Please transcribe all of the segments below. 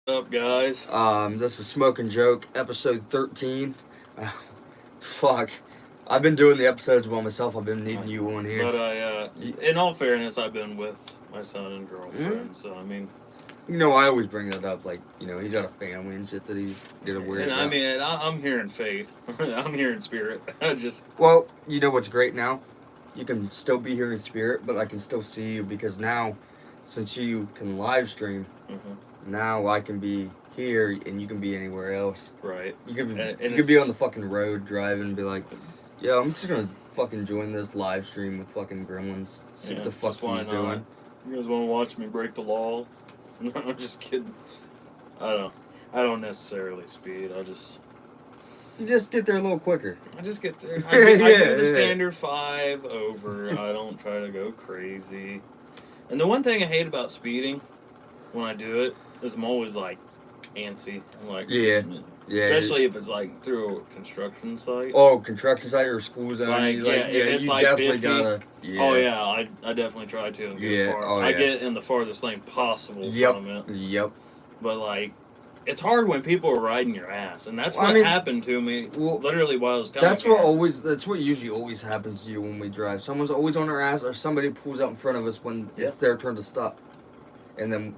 Up, guys? This is Smoke and Joke, episode 13. Uh, fuck. I've been doing the episodes by myself. I've been needing you on here. But in all fairness, I've been with my son and Mm-hmm. girlfriend, so I mean. I always bring that up. Like, he's got a family and shit that he's gonna worry And about. I mean, I'm here in faith. I'm here in spirit. Well, you know what's great now? You can still be here in spirit, but I can still see you because now, since you can live stream, now I can be here and you can be anywhere else. Right. You could be on the fucking road driving and be like, yo, I'm just gonna fucking join this live stream with fucking gremlinz. See what the fuck he's doing. You guys want to watch me break the law? No, I'm just kidding. I don't necessarily speed. You just get there a little quicker. I just get there. I do the standard 5 over. I don't try to go crazy. And the one thing I hate about speeding when I do it is I'm always like antsy. I'm like, yeah. Especially if it's like through a construction site. Oh, construction site or school zone. If it's you like definitely 50, gotta. Yeah. Oh yeah, I definitely try to. Get far. I get in the farthest lane possible from it. Yep. But like, it's hard when people are riding your ass, and that's what happened to me. Literally while I was coming. That's what usually always happens to you when we drive. Someone's always on our ass, or somebody pulls out in front of us when it's their turn to stop, and then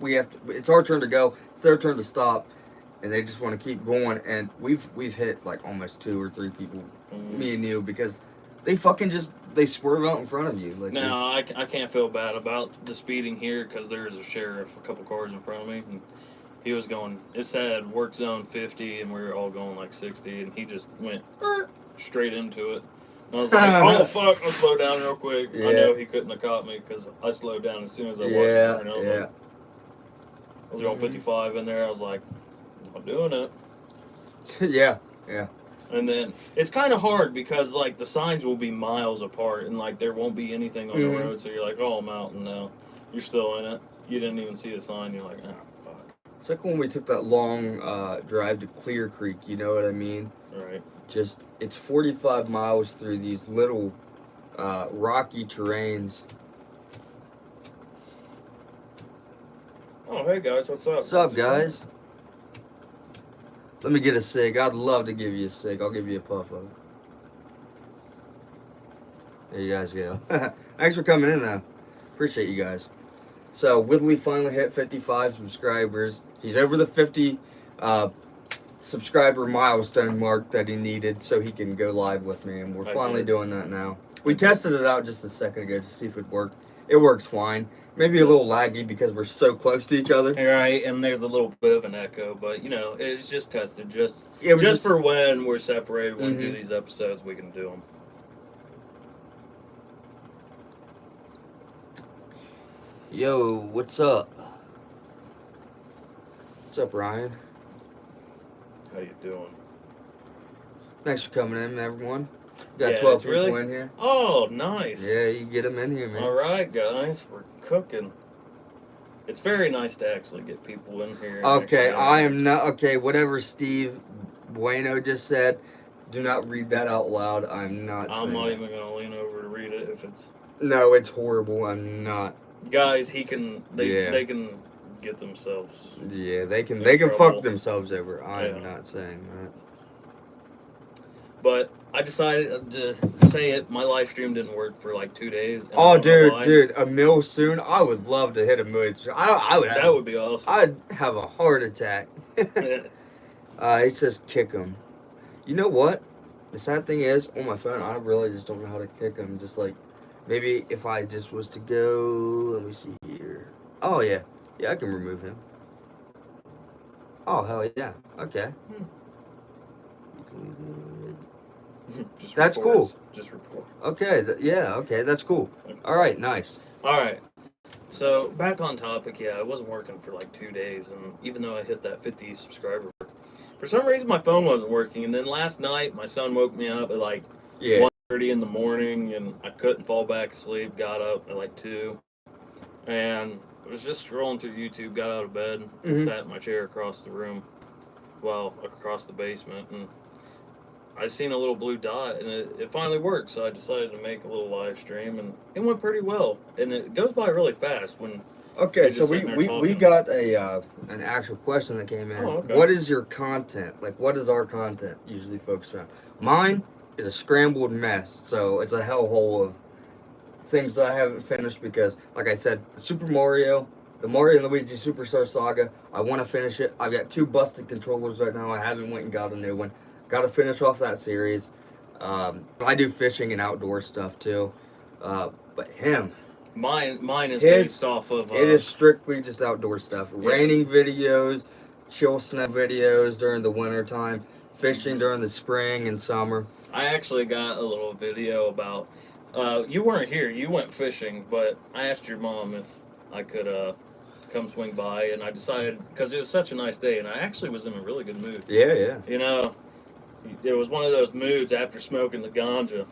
it's our turn to go. It's their turn to stop, and they just want to keep going. And we've hit like almost 2 or 3 people, me and you, because they fucking they swerve out in front of you. Like, no, I can't feel bad about the speeding here because there's a sheriff a couple cars in front of me. And he was going, it said work zone 50, and we were all going like 60, and he just went straight into it. And I was like, oh fuck, I'll slow down real quick. Yeah. I know he couldn't have caught me because I slowed down as soon as I was turning over. I was going 55 in there. I was like, I'm doing it. Yeah. And then it's kind of hard because like the signs will be miles apart and like there won't be anything on the road. So you're like, oh, I'm out, and now you're still in it. You didn't even see the sign. You're like, ah, fuck. It's like when we took that long drive to Clear Creek. You know what I mean? Right. It's 45 miles through these little rocky terrains. Oh, hey guys, what's up? What's up, guys? Let me get a cig. I'd love to give you a cig. I'll give you a puff of it. There you guys go. Thanks for coming in, though. Appreciate you guys. So, Whitley finally hit 55 subscribers. He's over the 50 subscriber milestone mark that he needed so he can go live with me, and we're finally doing that now. We tested it out just a second ago to see if it worked. It works fine. Maybe a little laggy because we're so close to each other. Right, and there's a little bit of an echo, but it's just tested. Just for when we're separated, when we do these episodes, we can do them. Yo, what's up? What's up, Ryan? How you doing? Thanks for coming in, everyone. Got 12 people in here. Oh, nice. Yeah, you get them in here, man. All right, guys, we're cooking. It's very nice to actually get people in here. Okay, I am not... Okay, whatever Steve Bueno just said, do not read that out loud. I'm not even going to lean over to read it if it's... No, it's horrible. I'm not... Guys, they can get themselves... Yeah, they can fuck themselves over. I'm not saying that. But I decided to say it. My live stream didn't work for like 2 days. Oh, dude, a mil soon. I would love to hit a million. That would be awesome. I'd have a heart attack. He says kick him. You know what? The sad thing is, on my phone, I really just don't know how to kick him. Just like, maybe if I just was to go, let me see here. Oh, yeah. Yeah, I can remove him. Oh, hell yeah. Okay. That's cool. Just report. Okay, okay, that's cool. All right, nice. All right. So, back on topic, it wasn't working for like 2 days, and even though I hit that 50 subscriber mark, for some reason my phone wasn't working, and then last night my son woke me up at like 1:30 in the morning, and I couldn't fall back asleep, got up at like 2, and I was just scrolling through YouTube, got out of bed, and sat in my chair across the room, across the basement, and I seen a little blue dot, and it finally worked, so I decided to make a little live stream, and it went pretty well. And it goes by really fast when Okay, You're so just we, sitting there we, we talking. got an actual question that came in. Oh, okay. What is your content? Like, what is our content usually focused on? Mine is a scrambled mess, so it's a hellhole of things that I haven't finished because, like I said, the Mario and Luigi Superstar Saga, I want to finish it. I've got 2 busted controllers right now. I haven't went and got a new one. Got to finish off that series. I do fishing and outdoor stuff too. But him, Mine is his based off of. it is strictly just outdoor stuff. Yeah. Raining videos, chill snow videos during the winter time, fishing during the spring and summer. I actually got a little video about. You weren't here. You went fishing, but I asked your mom if I could come swing by, and I decided because it was such a nice day, and I actually was in a really good mood. Yeah, yeah. You know, it was one of those moods after smoking the ganja.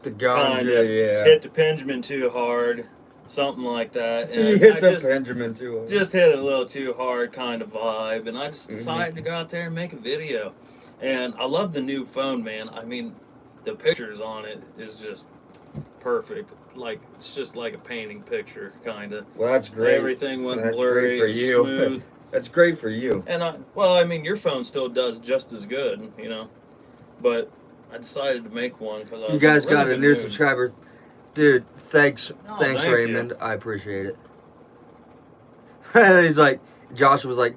The ganja, Kinda yeah. hit the Benjamin too hard, something like that. And You hit I the Benjamin too. just hit it a little too hard kind of vibe, and I just Mm-hmm. decided to go out there and make a video. And I love the new phone, man. I mean, the pictures on it is just perfect. Like, it's just like a painting picture, kind of. Well, that's great. Everything went That's blurry, great for and you. smooth. That's great for you. And I mean, your phone still does just as good, you know. But I decided to make one because I was You guys in a really got a good new mood. subscriber. Dude, thanks. Oh, Thanks, thank you. Raymond. I appreciate it. He's like, Josh was like,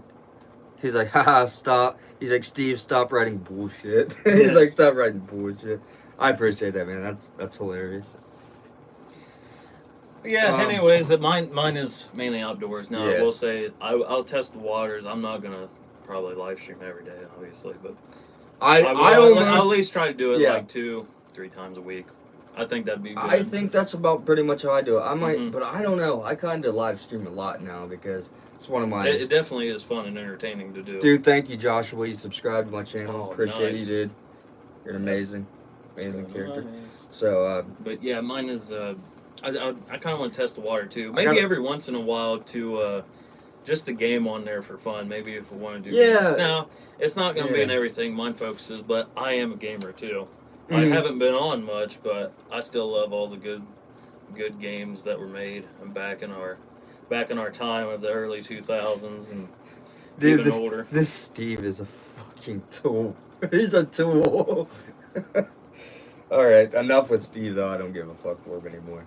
he's like, haha, stop. He's like, Steve, stop writing bullshit. He's like, stop writing bullshit. I appreciate that, man. That's hilarious. Yeah. Anyways, mine is mainly outdoors. Now Yeah. I will say I'll test the waters. I'm not gonna probably live stream every day, obviously, but I I'll at almost, least try to do it Yeah. like 2-3 times a week. I think that'd be good. I think that's about pretty much how I do it. I might, Mhm. but I don't know. I kind of live stream a lot now because it's one of my. it definitely is fun and entertaining to do. Dude, thank you, Joshua. You subscribed to my channel. Oh, Appreciate nice. you, dude. You're an That's- amazing character. Nice. So, But yeah, mine is. I kind of want to test the water too. I Maybe gotta- every once in a while to just a game on there for fun. Maybe if we want to do. Yeah. Games. Now it's not going to be Yeah. in everything mine focuses, but I am a gamer too. I Mhm. haven't been on much, but I still love all the good games that were made and back in our time of the early 2000s and dude, even older. this Steve is a fucking tool. He's a tool. All right, enough with Steve though. I don't give a fuck for him anymore.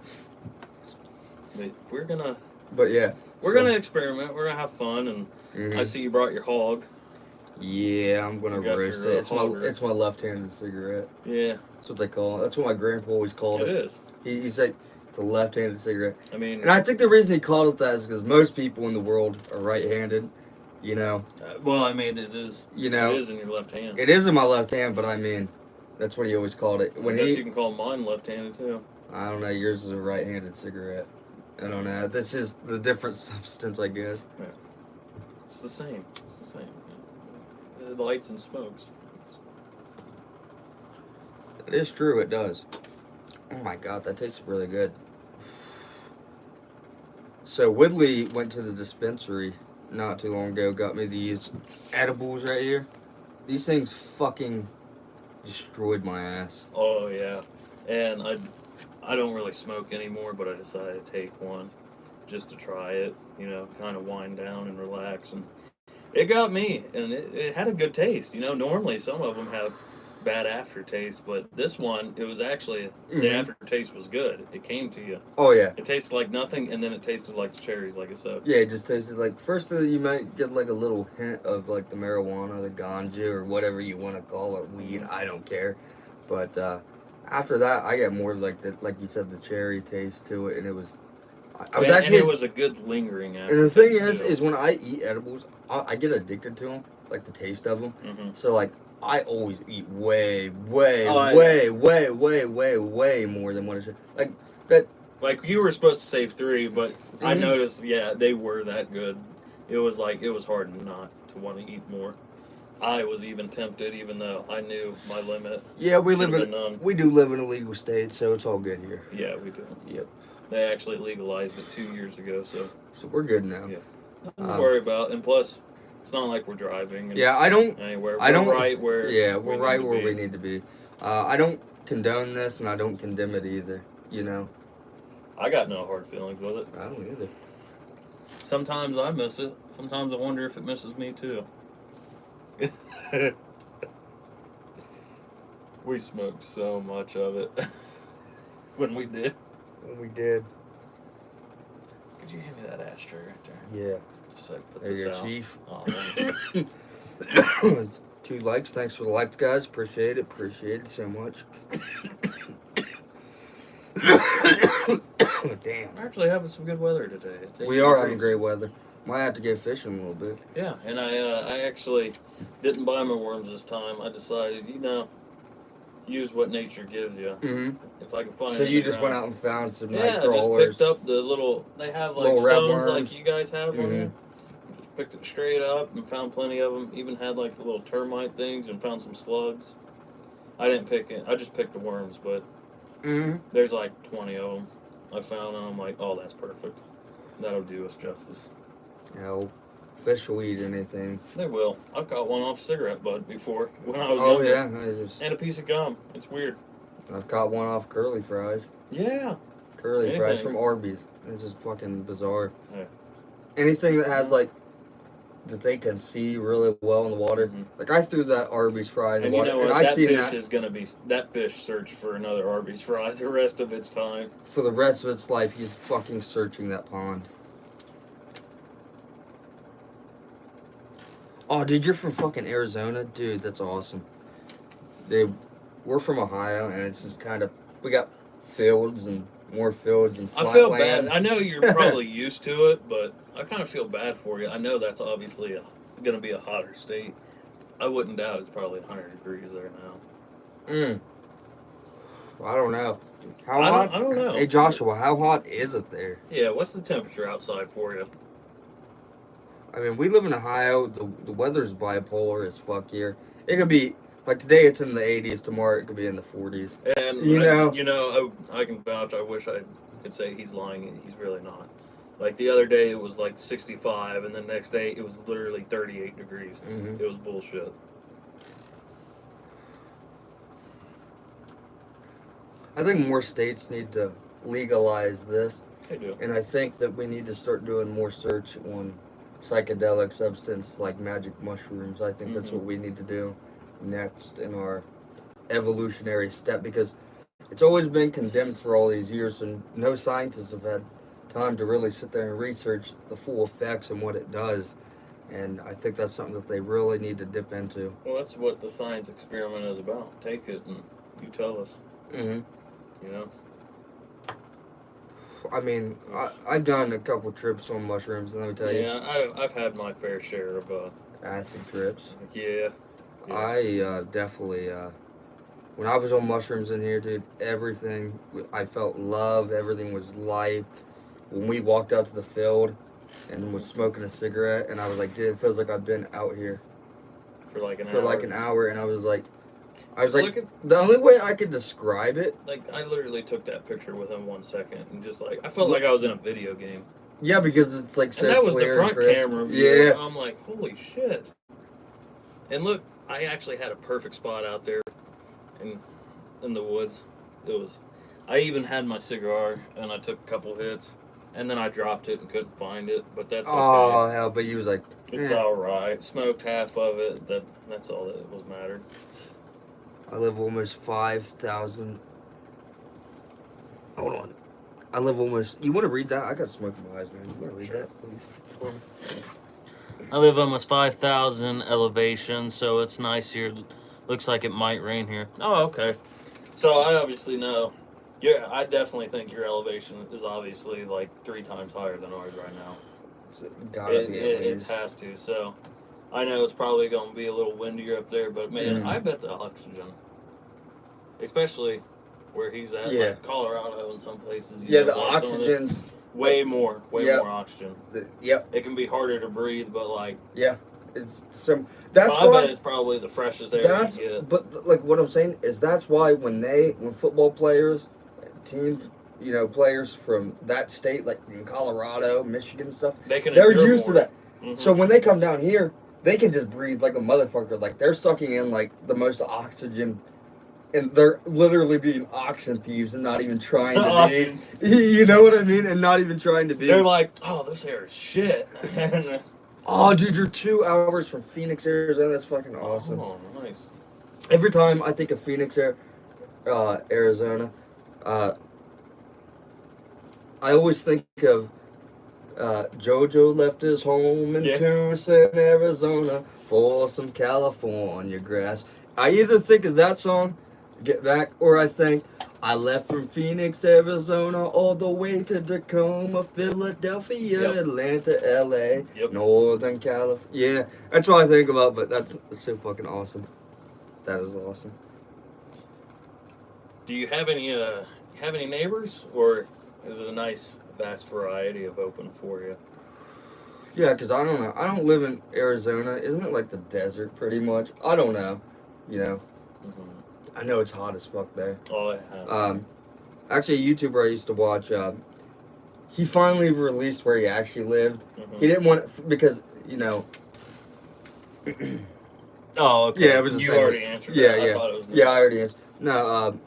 But we're gonna But yeah, gonna experiment. We're gonna have fun, and Mhm. I see you brought your hog. Yeah, I'm gonna You got roast your, it. hog It's my left-handed cigarette. Yeah, That's what they call it. That's what my grandpa always called it it. is. He's like, it's a left-handed cigarette. I mean, And I think the reason he called it that is because most people in the world are right-handed. You know, well, I mean, it is. You know, it is in your left hand. it is in my left hand, but I mean, that's what he always called it. I When guess he, you can call mine left-handed too. I don't know, yours is a right-handed cigarette. I don't know. This is the different substance, I guess. It's the same. It's the same. It lights and smokes. It is true. It does. Oh my god, that tastes really good. So Woodley went to the dispensary not too long ago. Got me these edibles right here. These things fucking destroyed my ass. Oh yeah, and I don't really smoke anymore, but I decided to take one just to try it. You know, kind of wind down and relax, and it got me, and it had a good taste. You know, normally some of them have bad aftertaste, but this one, it was actually the Mhm. aftertaste was good. It came to you. Oh yeah. It tasted like nothing, and then it tasted like the cherries, like I said. Yeah, it just tasted like first you might get like a little hint of like the marijuana, the ganja, or whatever you want to call it, weed. I don't care. But after that, I got more like the like you said, the cherry taste to it, and it was. I was And actually. it was a good lingering aftertaste. And the thing too. is when I eat edibles, I get addicted to them, like the taste of them. Mhm. So like I always eat way Oh, way more than what I should. Like that. Like you were supposed to save 3, but I Mhm. noticed, yeah, they were that good. It was hard not to want to eat more. I was even tempted, even though I knew my limit. Yeah, we live Should've in been none. we do live in a legal state, so it's all good here. Yeah, we do. Yep. They actually legalized it 2 years ago, so So we're good now. Yeah. nothing to worry about. And plus, it's not like we're driving. Yeah, I don't. Anywhere. I don't. We're right where. Yeah, we're we right need to where be. we need to be. I don't condone this, and I don't condemn it either. You know. I got no hard feelings with it. I don't either. Sometimes I miss it. Sometimes I wonder if it misses me too. We smoked so much of it when we did. When we did. Could you hand me that ashtray right there? Yeah. Just so I can put There this you go, out. Chief. Oh, thanks. 2 likes. Thanks for the likes, guys. Appreciate it. Appreciate it so much. Damn. We're actually having some good weather today. It's We 80 are having degrees. great weather. Might have to go fishing a little bit. Yeah, and I actually didn't buy my worms this time. I decided, use what nature gives you. Mm-hmm. If I can find So you anything just around. went out and found some Yeah, night I just crawlers. picked up the little. They have like Little red stones worms. like you guys have on Mhm. here. Just picked it straight up and found plenty of them. Even had like the little termite things and found some slugs. I didn't pick it. I just picked the worms, but Mm-hmm. there's like 20 of them I found, and I'm like, oh, that's perfect. That'll do us justice. You know, fish will eat anything. They will. I've got one off a cigarette butt before when I was Oh younger. yeah, And a piece of gum. It's weird. I've caught one off curly fries. Yeah. Curly fries Anything. from Arby's. It's just fucking bizarre. Yeah. Anything that has like that they can see really well in the water. Mhm. Like I threw that Arby's fry in the And you water, know what? and I That seen fish that is gonna be that fish search for another Arby's fry the rest of its time. for the rest of its life. He's fucking searching that pond. Oh, dude, you're from fucking Arizona, dude. That's awesome. Dude, we're from Ohio, and it's just kind of we got fields and more fields and flat I feel land. bad. I know you're probably used to it, but I kind of feel bad for you. I know that's obviously going to be a hotter state. I wouldn't doubt it's probably 100 degrees there now. I don't know. How I hot? don't know. Hey, Joshua, how hot is it there? Yeah, what's the temperature outside for you? I mean, we live in Ohio. The weather's bipolar as fuck here. It could be like today it's in the 80s. Tomorrow it could be in the 40s. And I can vouch. I wish I could say he's lying. He's really not. Like the other day, it was like 65, and the next day it was literally 38 degrees. Mhm. It was bullshit. I think more states need to legalize this, They do. and I think that we need to start doing more search on psychedelic substance like magic mushrooms. I think that's what we need to do next in our evolutionary step, because it's always been condemned for all these years, and no scientists have had time to really sit there and research the full effects and what it does. And I think that's something that they really need to dip into. Well, that's what the science experiment is about. Take it and you tell us. Mm-hmm. You know. I mean, I've done a couple trips on mushrooms, and let me tell you, Yeah, I've had my fair share of acid trips. yeah. I definitely, when I was on mushrooms in here, dude, everything, I felt love, everything was life. When we walked out to the field and was smoking a cigarette, and I was like, dude, it feels like I've been out here For like an for hour. like an hour, and I was like, It's like the only way I could describe it, like I literally took that picture with him 1 second and just like I felt like I was in a video game. yeah, because it's like so And that was the clear and front crisp. camera view. Yeah. I'm like, holy shit. And look, I actually had a perfect spot out there in the woods. I even had my cigar and I took a couple hits and then I dropped it and couldn't find it, but that's okay. Oh hell! But you was like, It's eh. all right. Smoked half of it. That's all that was mattered. I live almost 5,000. Hold on. I live almost. You want to read that? I got smoke in my eyes, man. You want to read Sure. that, please? I live almost 5,000 elevation, so it's nice here. Looks like it might rain here. Oh, okay. So I obviously know. I definitely think your elevation is obviously like 3 times higher than ours right now. It's gotta be at It least. has to. So I know it's probably going to be a little windier up there, but man, Mm. I bet the oxygen, especially where he's at, Yeah. like Colorado and some places. Yeah, the like some of this, oxygen's. way more Yep. more oxygen. Yep. It can be harder to breathe, but like Yeah. It's some. That's I why. bet it's probably the freshest air That's. you get. But like what I'm saying is that's why when football players, teams, players from that state, like in Colorado, Michigan and stuff, They can they're endure used to more. that. Mhm. So when they come down here, they can just breathe like a motherfucker. Like they're sucking in like the most oxygen and they're literally being auction thieves and not even trying to Auction. be. You know what I mean? And not even trying to be. They're like, oh, this hair is shit. Oh, dude, you're 2 hours from Phoenix, Arizona. That's fucking awesome. Oh, nice. Every time I think of Phoenix, Arizona, I always think of JoJo left his home in Tucson, Arizona, for some California grass. I either think of that song, Get Back, or I think I left from Phoenix, Arizona, all the way to Tacoma, Philadelphia, Atlanta, LA, Northern California. Yeah, that's what I think about, but that's so fucking awesome. That is awesome. Do you have any neighbors, or is it a nice vast variety of open for you? Yeah, because I don't know. I don't live in Arizona. Isn't it like the desert pretty much? I don't know. You know? Mm-hmm. I know it's hot as fuck there. Oh, yeah. Actually, a YouTuber I used to watch, he finally released where he actually lived. Mm-hmm. He didn't want it because, you know. Oh, okay. Yeah, it was the same. You already answered yeah, that. Yeah, I thought it was yeah, I already answered. No,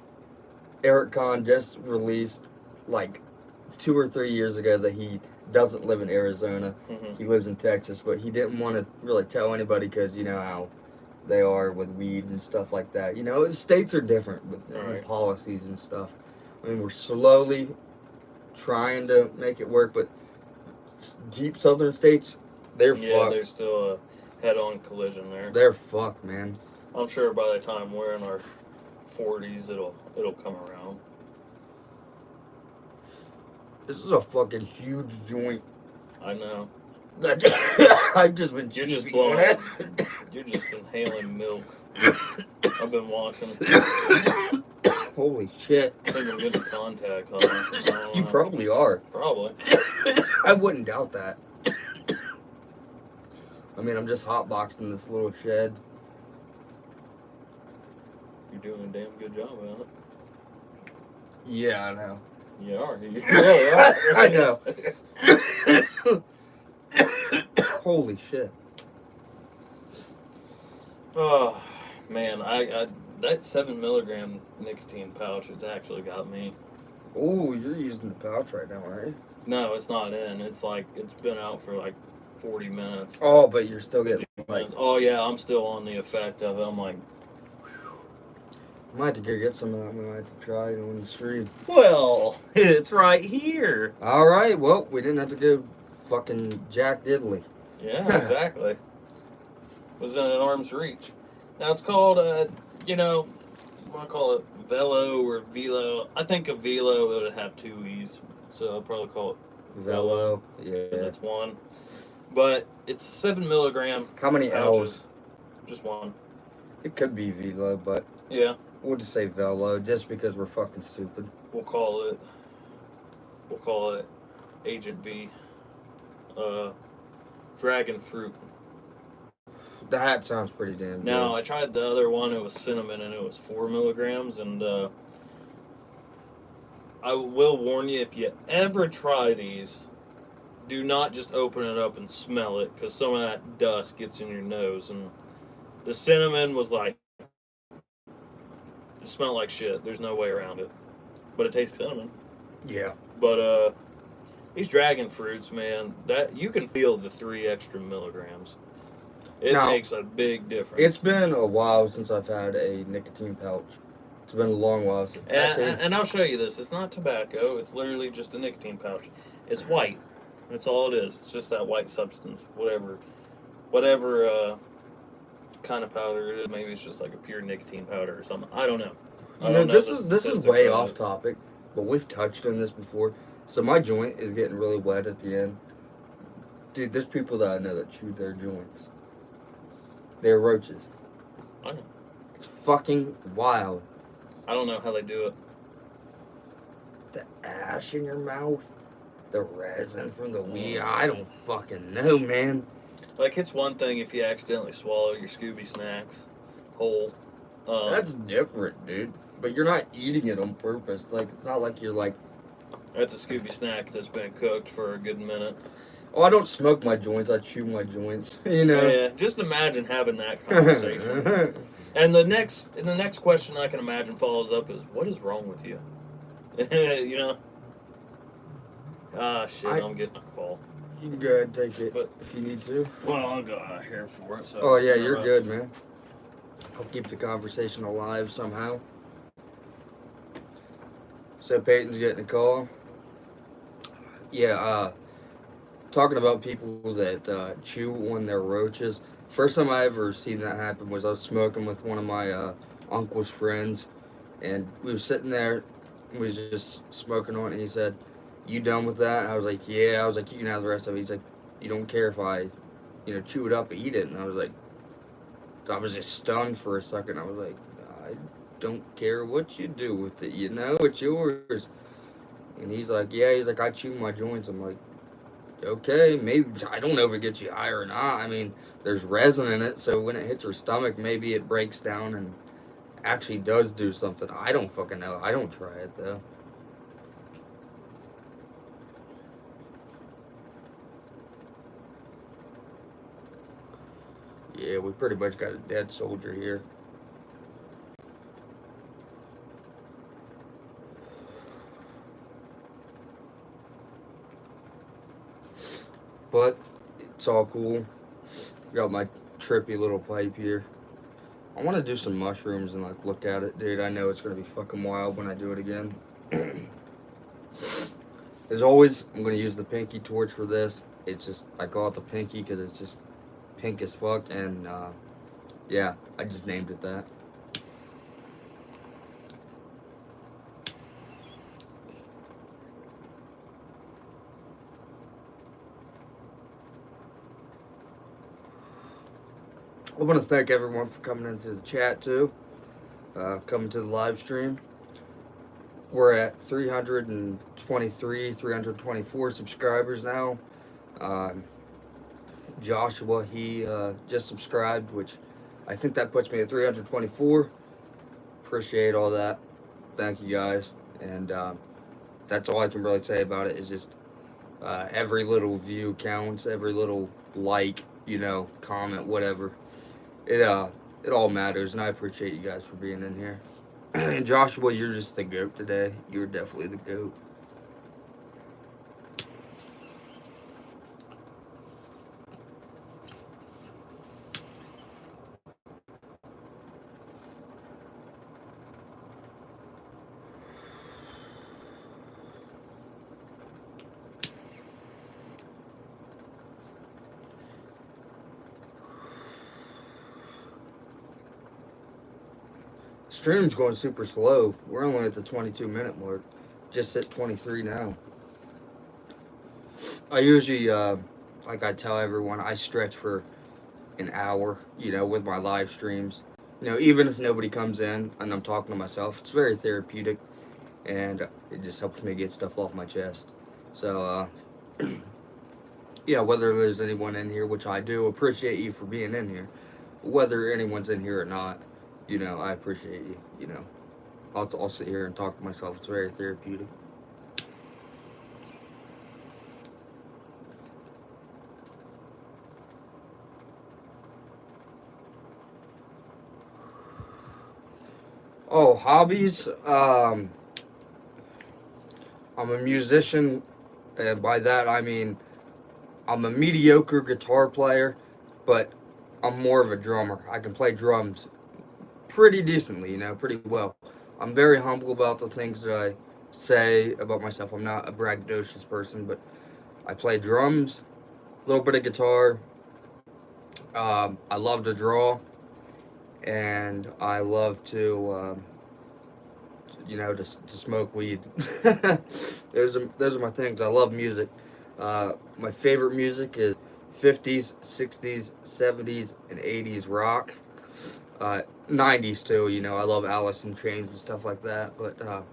Eric Kahn just released like 2 or 3 years ago that he doesn't live in Arizona. Mm-hmm. He lives in Texas, but he didn't want to really tell anybody because you know how they are with weed and stuff like that. You know, states are different with policies and stuff. I mean, we're slowly trying to make it work, but deep southern states, they're fucked. Yeah, there's still a head-on collision there. They're fucked, man. I'm sure by the time we're in our 40s, it'll come around. This is a fucking huge joint. I know. I've just been. You're just blowing it. You're just inhaling milk. I've been watching. Holy shit! I think I'm getting contact on it. You probably are. Probably. I wouldn't doubt that. I mean, I'm just hotboxing this little shed. You're doing a damn good job at it. Yeah, I know. You are. You really are. I know. Holy shit. Oh, man. I that 7 milligram nicotine pouch has actually got me. Oh, you're using the pouch right now, aren't you? No, it's not in. It's like, it's been out for like 40 minutes. Oh, but you're still getting like... Oh, yeah, I'm still on the effect of it. I'm like... I might have to go get some of that. We might have to try it on the stream. Well, it's right here. All right. Well, we didn't have to go fucking Jack Diddley. Yeah, exactly. Was in an arm's reach. Now it's called, you know, what do I call it? Velo or Velo. I think a Velo it would have 2 E's, so I'll probably call it Velo. Yeah. Because it's 1. But it's 7 milligram. How many L's? Just 1. It could be Velo, but yeah, we'll just say Velo just because we're fucking stupid. We'll call it Agent V. Dragon fruit. That sounds pretty damn good. Now, I tried the other one. It was cinnamon, and it was 4 milligrams. And I will warn you, if you ever try these, do not just open it up and smell it, because some of that dust gets in your nose. And the cinnamon was like, it smelled like shit. There's no way around it. But it tastes cinnamon. Yeah. But these dragon fruits, man, that you can feel the 3 extra milligrams. It makes a big difference. It's been a while since I've had a nicotine pouch. It's been a long while since. And I'll show you this. It's not tobacco. It's literally just a nicotine pouch. It's white. That's all it is. It's just that white substance. Whatever kind of powder it is. Maybe it's just like a pure nicotine powder or something. I don't know. This is way off topic, but we've touched on this before. So my joint is getting really wet at the end. Dude, there's people that I know that chew their joints. They're roaches. I know. It's fucking wild. I don't know how they do it. The ash in your mouth, the resin from the weed. I don't fucking know, man. Like, it's one thing if you accidentally swallow your Scooby snacks whole. That's different, dude. But you're not eating it on purpose. Like, it's not like you're like... That's a Scooby snack that's been cooked for a good minute. Oh, I don't smoke my joints. I chew my joints. You know? Yeah, just imagine having that conversation. And the next question I can imagine follows up is, what is wrong with you? You know? Ah, shit, I'm getting a call. You can go ahead and take it But if you need to. well, I'll go out here for it. So Oh yeah, you're good, man. I'll keep the conversation alive somehow. So Peyton's getting a call. Yeah, talking about people that chew on their roaches. First time I ever seen that happen was I was smoking with one of my uncle's friends, and we were sitting there, we was just smoking on it, and he said, "You done with that?" And I was like, "Yeah." I was like, "You can have the rest of it." He's like, "You don't care if I, chew it up and eat it?" And I was just stunned for a second. I was like, "I don't care what you do with it, it's yours." And he's like, "Yeah." He's like, "I chew my joints." I'm like, okay, maybe, I don't know if it gets you high or not. I mean, there's resin in it, so when it hits your stomach, maybe it breaks down and actually does do something. I don't fucking know. I don't try it though. Yeah, we pretty much got a dead soldier here. But it's all cool. Got my trippy little pipe here. I want to do some mushrooms and like look at it, dude. I know it's gonna be fucking wild when I do it again. As always, I'm gonna use the pinky torch for this. It's just, I call it the pinky because it's just pink as fuck, and yeah, I just named it that. I want to thank everyone for coming into the chat too, coming to the live stream. We're at 323, 324 subscribers now. Joshua, he just subscribed, which I think that puts me at 324. Appreciate all that. Thank you guys. And that's all I can really say about it is just every little view counts, every little like, comment, whatever. It all matters, and I appreciate you guys for being in here. And Joshua, you're just the goat today. You're definitely the goat. Stream's going super slow. We're only at the 22-minute mark. Just at 23 now. I usually, like I tell everyone, I stretch for an hour, with my live streams. Even if nobody comes in and I'm talking to myself, it's very therapeutic, and it just helps me get stuff off my chest. So, yeah, whether there's anyone in here, which I do appreciate you for being in here, whether anyone's in here or not, I appreciate you. I'll sit here and talk to myself. It's very therapeutic. Oh, hobbies. I'm a musician, and by that I mean I'm a mediocre guitar player, but I'm more of a drummer. I can play drums pretty decently, pretty well. I'm very humble about the things that I say about myself. I'm not a braggadocious person, but I play drums, a little bit of guitar. I love to draw, and I love to, to smoke weed. Those are my things. I love music. My favorite music is 50s, 60s, 70s, and 80s rock. 90s too, I love Alice in Chains and stuff like that, but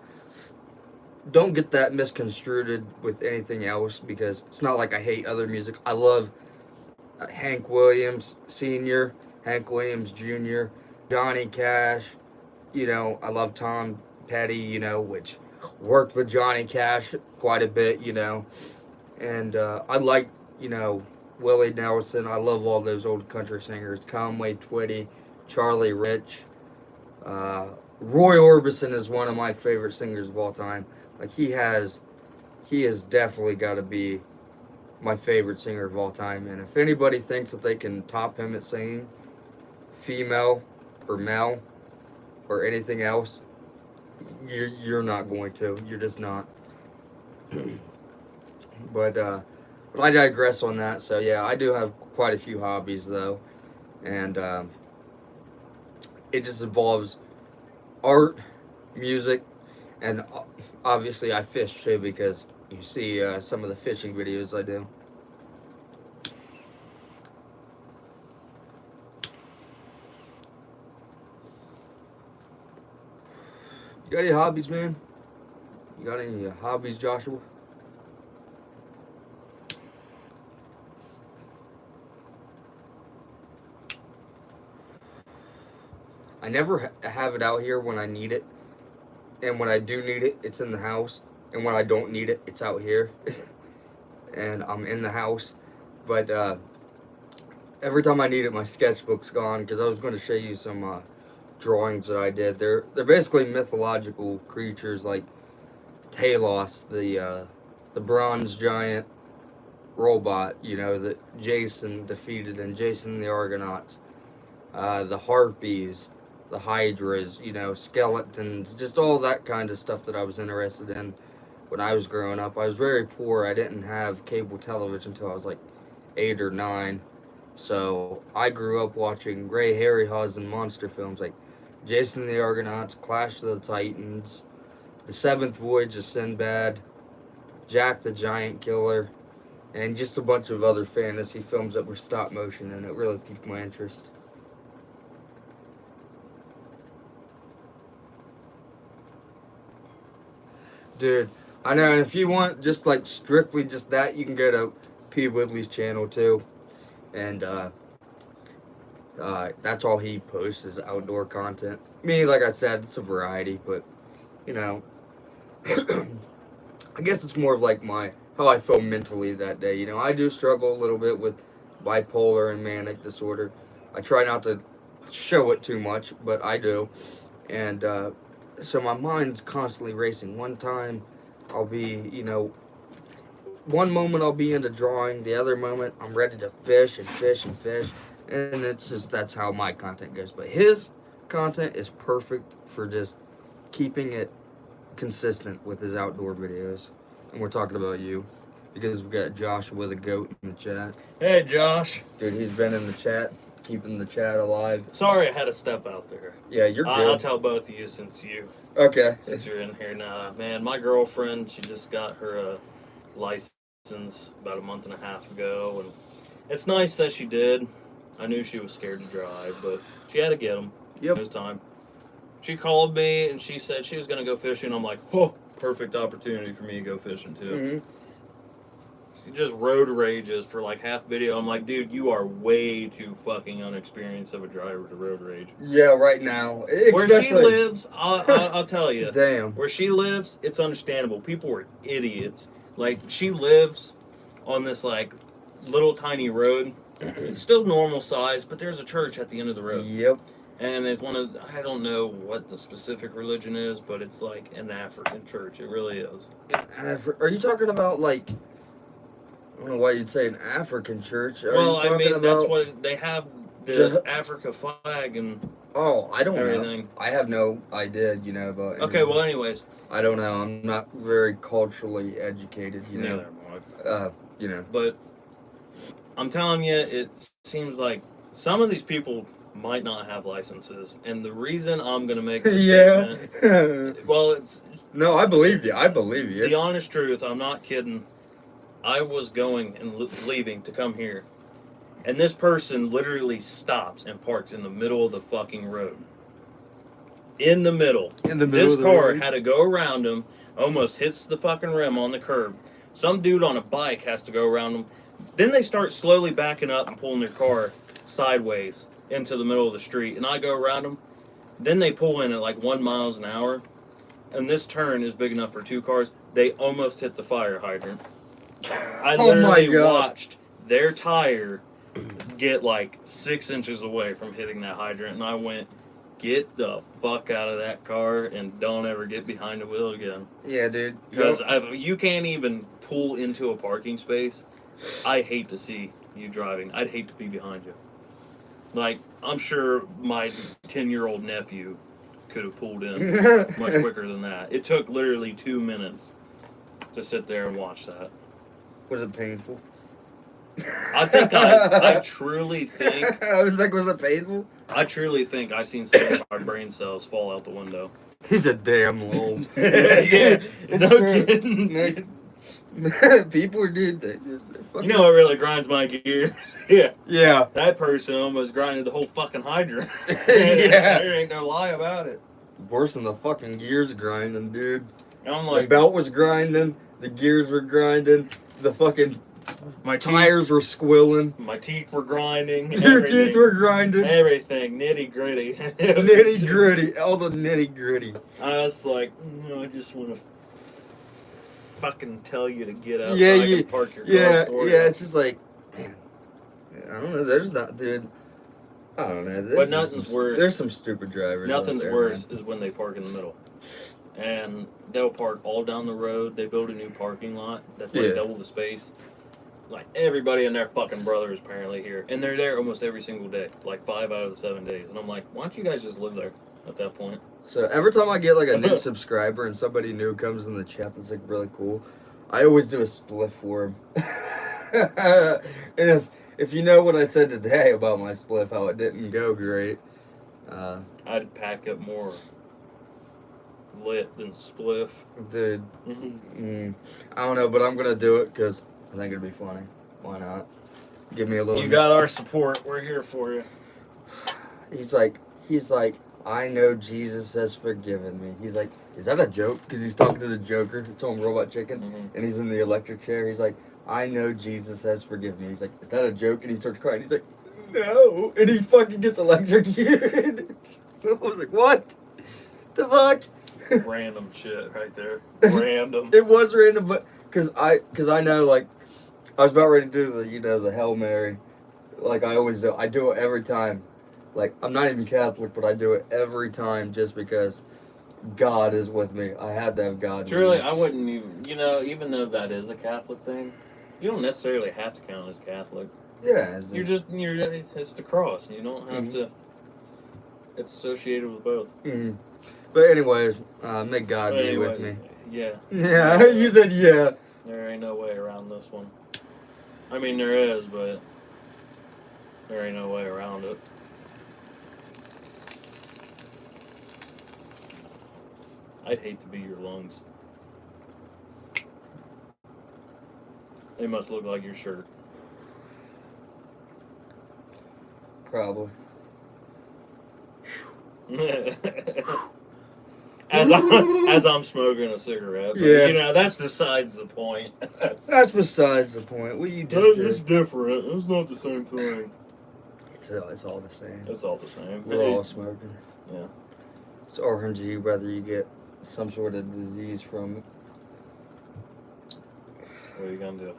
don't get that misconstrued with anything else, because it's not like I hate other music. I love Hank Williams Sr., Hank Williams Jr., Johnny Cash, I love Tom Petty, which worked with Johnny Cash quite a bit, and I like, Willie Nelson. I love all those old country singers, Conway Twitty, Charlie Rich, Roy Orbison is one of my favorite singers of all time. Like he has definitely got to be my favorite singer of all time. And if anybody thinks that they can top him at singing, female or male or anything else, you're not going to. You're just not. But I digress on that. So yeah, I do have quite a few hobbies though, and it just involves art, music, and obviously I fish too because you see some of the fishing videos I do. You got any hobbies, man? You got any hobbies, Joshua? I never have it out here when I need it. And when I do need it, it's in the house. And when I don't need it, it's out here. And I'm in the house. But every time I need it, my sketchbook's gone. Because I was going to show you some drawings that I did. They're basically mythological creatures like Talos, the bronze giant robot, you know, that Jason defeated in Jason and the Argonauts. The harpies, the hydras, you know, skeletons, just all that kind of stuff that I was interested in when I was growing up. I was very poor. I didn't have cable television until I was like 8 or 9. So I grew up watching Ray Harryhausen monster films like Jason and the Argonauts, Clash of the Titans, The Seventh Voyage of Sinbad, Jack the Giant Killer, and just a bunch of other fantasy films that were stop motion, and it really piqued my interest. Dude, I know, and if you want just like strictly just that, you can go to P. Woodley's channel too. And that's all he posts is outdoor content. Me, like I said, it's a variety, but you know, I guess it's more of like how I feel mentally that day. You know, I do struggle a little bit with bipolar and manic disorder. I try not to show it too much, but I do. And so my mind's constantly racing. One time I'll be, you know, one moment I'll be into drawing, the other moment I'm ready to fish and fish and fish. And it's just, that's how my content goes. But his content is perfect for just keeping it consistent with his outdoor videos. And we're talking about you because we got Josh with a goat in the chat. Hey, Josh. Dude, he's been in the chat, keeping the chat alive. Sorry I had to step out there. Yeah, you're good. I'll tell both of you since you're in here now. Man, my girlfriend, she just got her license about a month and a half ago, and it's nice that she did. I knew she was scared to drive, but she had to get them. Yep. It was time. She called me and she said she was going to go fishing. I'm like, oh, perfect opportunity for me to go fishing too. Mm-hmm. She just road rages for like half video. I'm like, dude, you are way too fucking unexperienced of a driver to road rage. Yeah, right now. Where she lives, I'll tell you. Damn. Where she lives, it's understandable. People are idiots. Like, she lives on this like little tiny road. It's still normal size, but there's a church at the end of the road. Yep. And it's one of, I don't know what the specific religion is, but it's like an African church. It really is. Are you talking about like, I don't know why you'd say an African church. Well, I mean, that's what they have, the Africa flag and I don't everything. know. I have no idea, you know, about anything. Okay, well, anyways. I don't know. I'm not very culturally educated, you know. Neither am I. You know. But I'm telling you, it seems like some of these people might not have licenses, and the reason I'm gonna make this statement, well, it's no, I believe you. I believe you. The honest truth. I'm not kidding. I was going and leaving to come here, and this person literally stops and parks in the middle of the fucking road. In the middle. This car had to go around him, almost hits the fucking rim on the curb. Some dude on a bike has to go around him. Then they start slowly backing up and pulling their car sideways into the middle of the street, and I go around them. Then they pull in at like 1 mile an hour, and this turn is big enough for 2 cars. They almost hit the fire hydrant. I literally watched their tire get like 6 inches away from hitting that hydrant, and I went, get the fuck out of that car and don't ever get behind the wheel again. Yeah, dude. Because you can't even pull into a parking space. I hate to see you driving. I'd hate to be behind you. Like, I'm sure my 10-year-old nephew could have pulled in much quicker than that. It took literally 2 minutes to sit there and watch that. Was it painful? I think I truly think... I was like, was it painful? I truly think I seen some of my brain cells fall out the window. He's a damn low. Yeah, no kidding. People did that. You know what really grinds my gears? Yeah. Yeah. That person almost grinded the whole fucking hydrant. Yeah. There ain't no lie about it. Worse than the fucking gears grinding, dude. And I'm like, the belt was grinding, the gears were grinding, the fucking tires were squilling. My teeth were grinding. Your teeth were grinding. Everything. Nitty gritty. Nitty gritty. All the nitty gritty. I was like, I just want to fucking tell you to get out Yeah, so I can park your car for you. Yeah, it's just like, man, I don't know, there's not, dude, I don't know. But nothing's worse. There's some stupid drivers. Nothing's there, worse man. is when they park in the middle. And they'll park all down the road. They build a new parking lot that's like double the space. Like, everybody and their fucking brother is apparently here. And they're there almost every single day. Like, 5 out of the 7 days. And I'm like, why don't you guys just live there at that point? So every time I get like a new subscriber and somebody new comes in the chat that's like really cool, I always do a spliff for him. And if you know what I said today about my spliff, how it didn't go great, I'd pack up more lit than spliff. Dude, I don't know, but I'm gonna do it because I think it'd be funny. Why not? Give me a little. You got our support. We're here for you. He's like, I know Jesus has forgiven me. He's like, is that a joke? Because he's talking to the Joker. He told him Robot Chicken, and he's in the electric chair. He's like, I know Jesus has forgiven me. He's like, is that a joke? And he starts crying. He's like, no. And he fucking gets electrocuted. I was like, what? The fuck? Random shit right there. Random. It was random, but because I know, like, I was about ready to do the Hail Mary, like I always do. I do it every time. Like, I'm not even Catholic, but I do it every time just because God is with me. I had to have God. Truly, I wouldn't even, even though that is a Catholic thing, you don't necessarily have to count as Catholic. Yeah. It's the cross. You don't have to, it's associated with both. But anyways, may God be with me. Yeah. Yeah, you said yeah. There ain't no way around this one. I mean, there is, but there ain't no way around it. I'd hate to be your lungs. They must look like your shirt. Probably. As I'm smoking a cigarette. But, yeah. That's besides the point. That's besides the point. What you just It's different. It's not the same thing. It's all the same. It's all the same. We're all smoking. Yeah. It's RNG whether you get some sort of disease from it. What are you gonna do?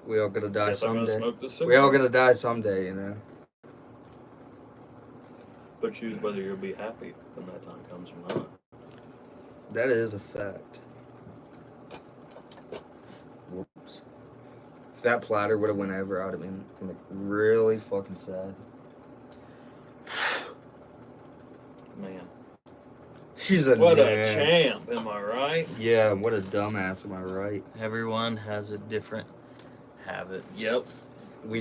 We all gonna die someday. Smoke we all gonna die someday, But choose whether you'll be happy when that time comes or not. That is a fact. Whoops. If that platter would have went over, I would have been like really fucking sad. Man. She's a What a champ, am I right? Yeah, what a dumbass, am I right? Everyone has a different habit. Yep.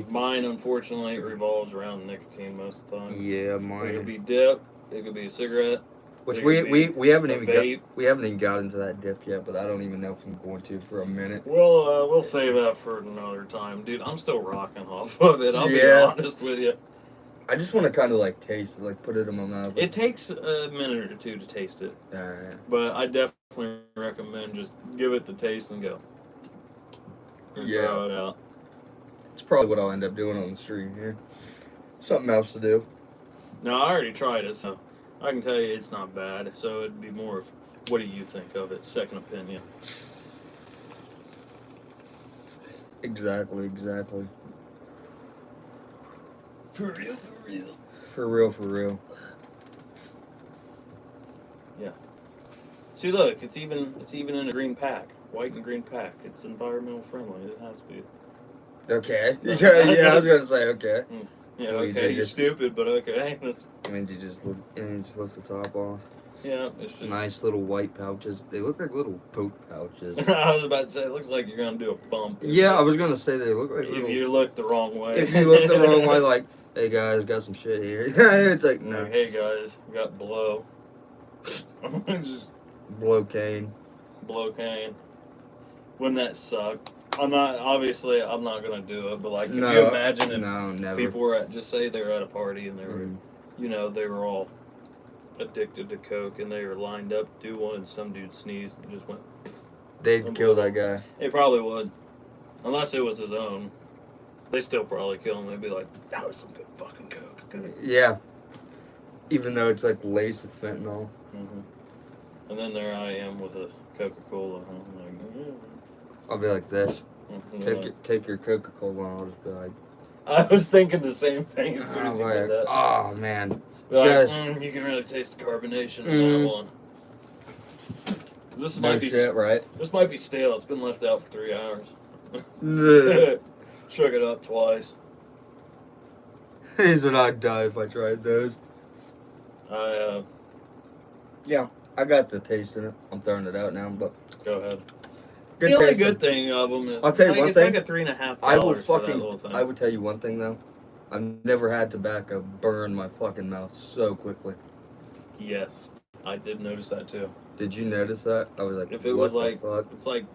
Mine, unfortunately, revolves around nicotine most of the time. Yeah, mine. It could be dip. It could be a cigarette. Which we haven't even got into that dip yet, but I don't even know if I'm going to for a minute. Well, we'll save that for another time, dude. I'm still rocking off of it. I'll be honest with you. I just want to kind of like taste it, like put it in my mouth. It takes a minute or two to taste it. But I definitely recommend just give it the taste and go. And throw it out. It's probably what I'll end up doing on the stream here. Something else to do. No, I already tried it, so I can tell you it's not bad. So it'd be more of, what do you think of it? Second opinion. Exactly. For real, for real. For real. Yeah. See, look, it's even in a green pack, white and green pack. It's environmental friendly. It has to be. Okay. Yeah, I was gonna say okay. Yeah, Well, okay, you're stupid, but okay. That's, And you just lift the top off. yeah, it's just Nice little white pouches. They look like little poke pouches. I was about to say, it looks like you're gonna do a bump. Yeah, I was gonna say they look like If you look the wrong way. If you look the wrong way, like, hey guys, got some shit here. It's like, no. Like, hey guys, got blow. Just Blow cane. blow cane. Wouldn't that suck? I'm not gonna do it, but like, if you imagine if never. people were just say they were at a party and they were, Mm. they were all addicted to coke and they were lined up to do one and some dude sneezed and just went. They'd kill that guy. They probably would, unless it was his own. They still probably kill him. They'd be like, that was some good fucking coke. Good. Yeah. Even though it's like laced with fentanyl. Mm-hmm. And then there I am with a Coca-Cola. I'm like, I'll be like this. yeah. Take your Coca-Cola and I'll just be like. I was thinking the same thing as soon as you did that. Oh man. Like, Yes. You can really taste the carbonation in that one. This might be right? This might be stale. It's been left out for 3 hours. Nah. Shook it up twice. He said I'd die if I tried those. Yeah, I got the taste in it. I'm throwing it out now, but Go ahead. good The only taste. good thing of them is I'll tell you like, one it's thing. like a $3.50 I will for that little thing. I would tell you one thing though. I've never had tobacco burn my fucking mouth so quickly. Yes, I did notice that too. Did you notice that? I was like, If it what was the like, fuck? it's like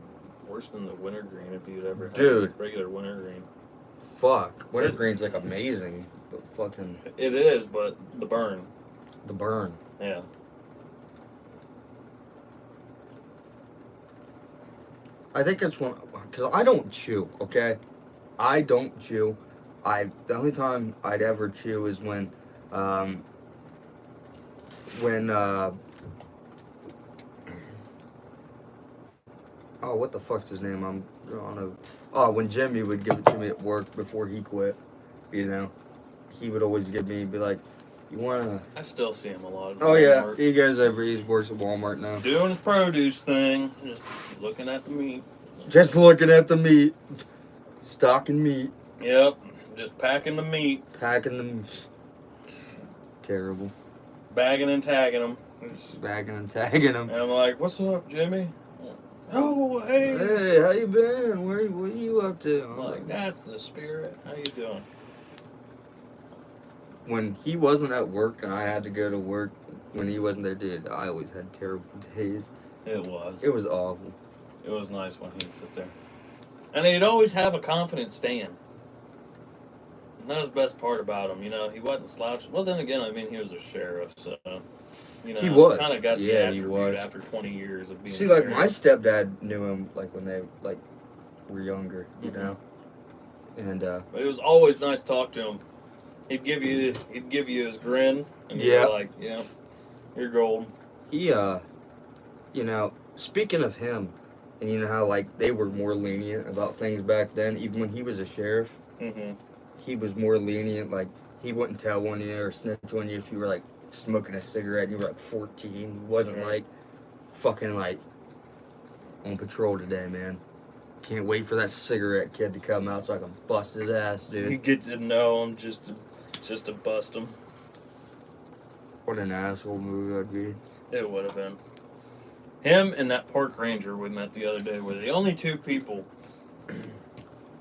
worse than the wintergreen if you'd ever had Dude. regular wintergreen. Fuck. Wintergreen's like amazing, but fucking It is, but the burn. the burn. Yeah. I think it's one because I don't chew. Okay, I don't chew. The only time I'd ever chew is when oh, what the fuck's his name? I'm on a. Oh, when Jimmy would give it to me at work before he quit, you know, he would always give me, be like, you wanna. I still see him a lot. Oh yeah, he goes over. He works at Walmart now. Doing his produce thing, just looking at the meat. Just looking at the meat, stocking meat, Yep, just packing the meat, packing them. Terrible. bagging and tagging them. Bagging and tagging them. And I'm like, "What's up, Jimmy?" Oh, hey. Hey, how you been? What are you up to? I'm like, that's the spirit. How you doing? When he wasn't at work and I had to go to work, when he wasn't there, dude, I always had terrible days. It was. It was awful. It was nice when he'd sit there. And he'd always have a confident stand. And that was the best part about him, he wasn't slouching. Well, then again, I mean, he was a sheriff, so, He was. kind of got the Yeah, he attribute was. after 20 years of being See, a like, sheriff. my stepdad knew him, like, when they, like, were younger, you Mhm. know? And, But it was always nice to talk to him. He'd give you his grin, and you'd Yeah. be like, yeah, you're golden. he, speaking of him, and you know how, like, they were more lenient about things back then, even when he was a sheriff, Mm-hmm. he was more lenient, like, he wouldn't tell on you or snitch on you if you were, like, smoking a cigarette and you were, like, 14. He wasn't, Mhm. like, fucking, like, on patrol today, man. Can't wait for that cigarette kid to come out so I can bust his ass, You dude. get to know him just to bust him. What an asshole movie that'd be. It would have been. Him and that park ranger we met the other day were the only two people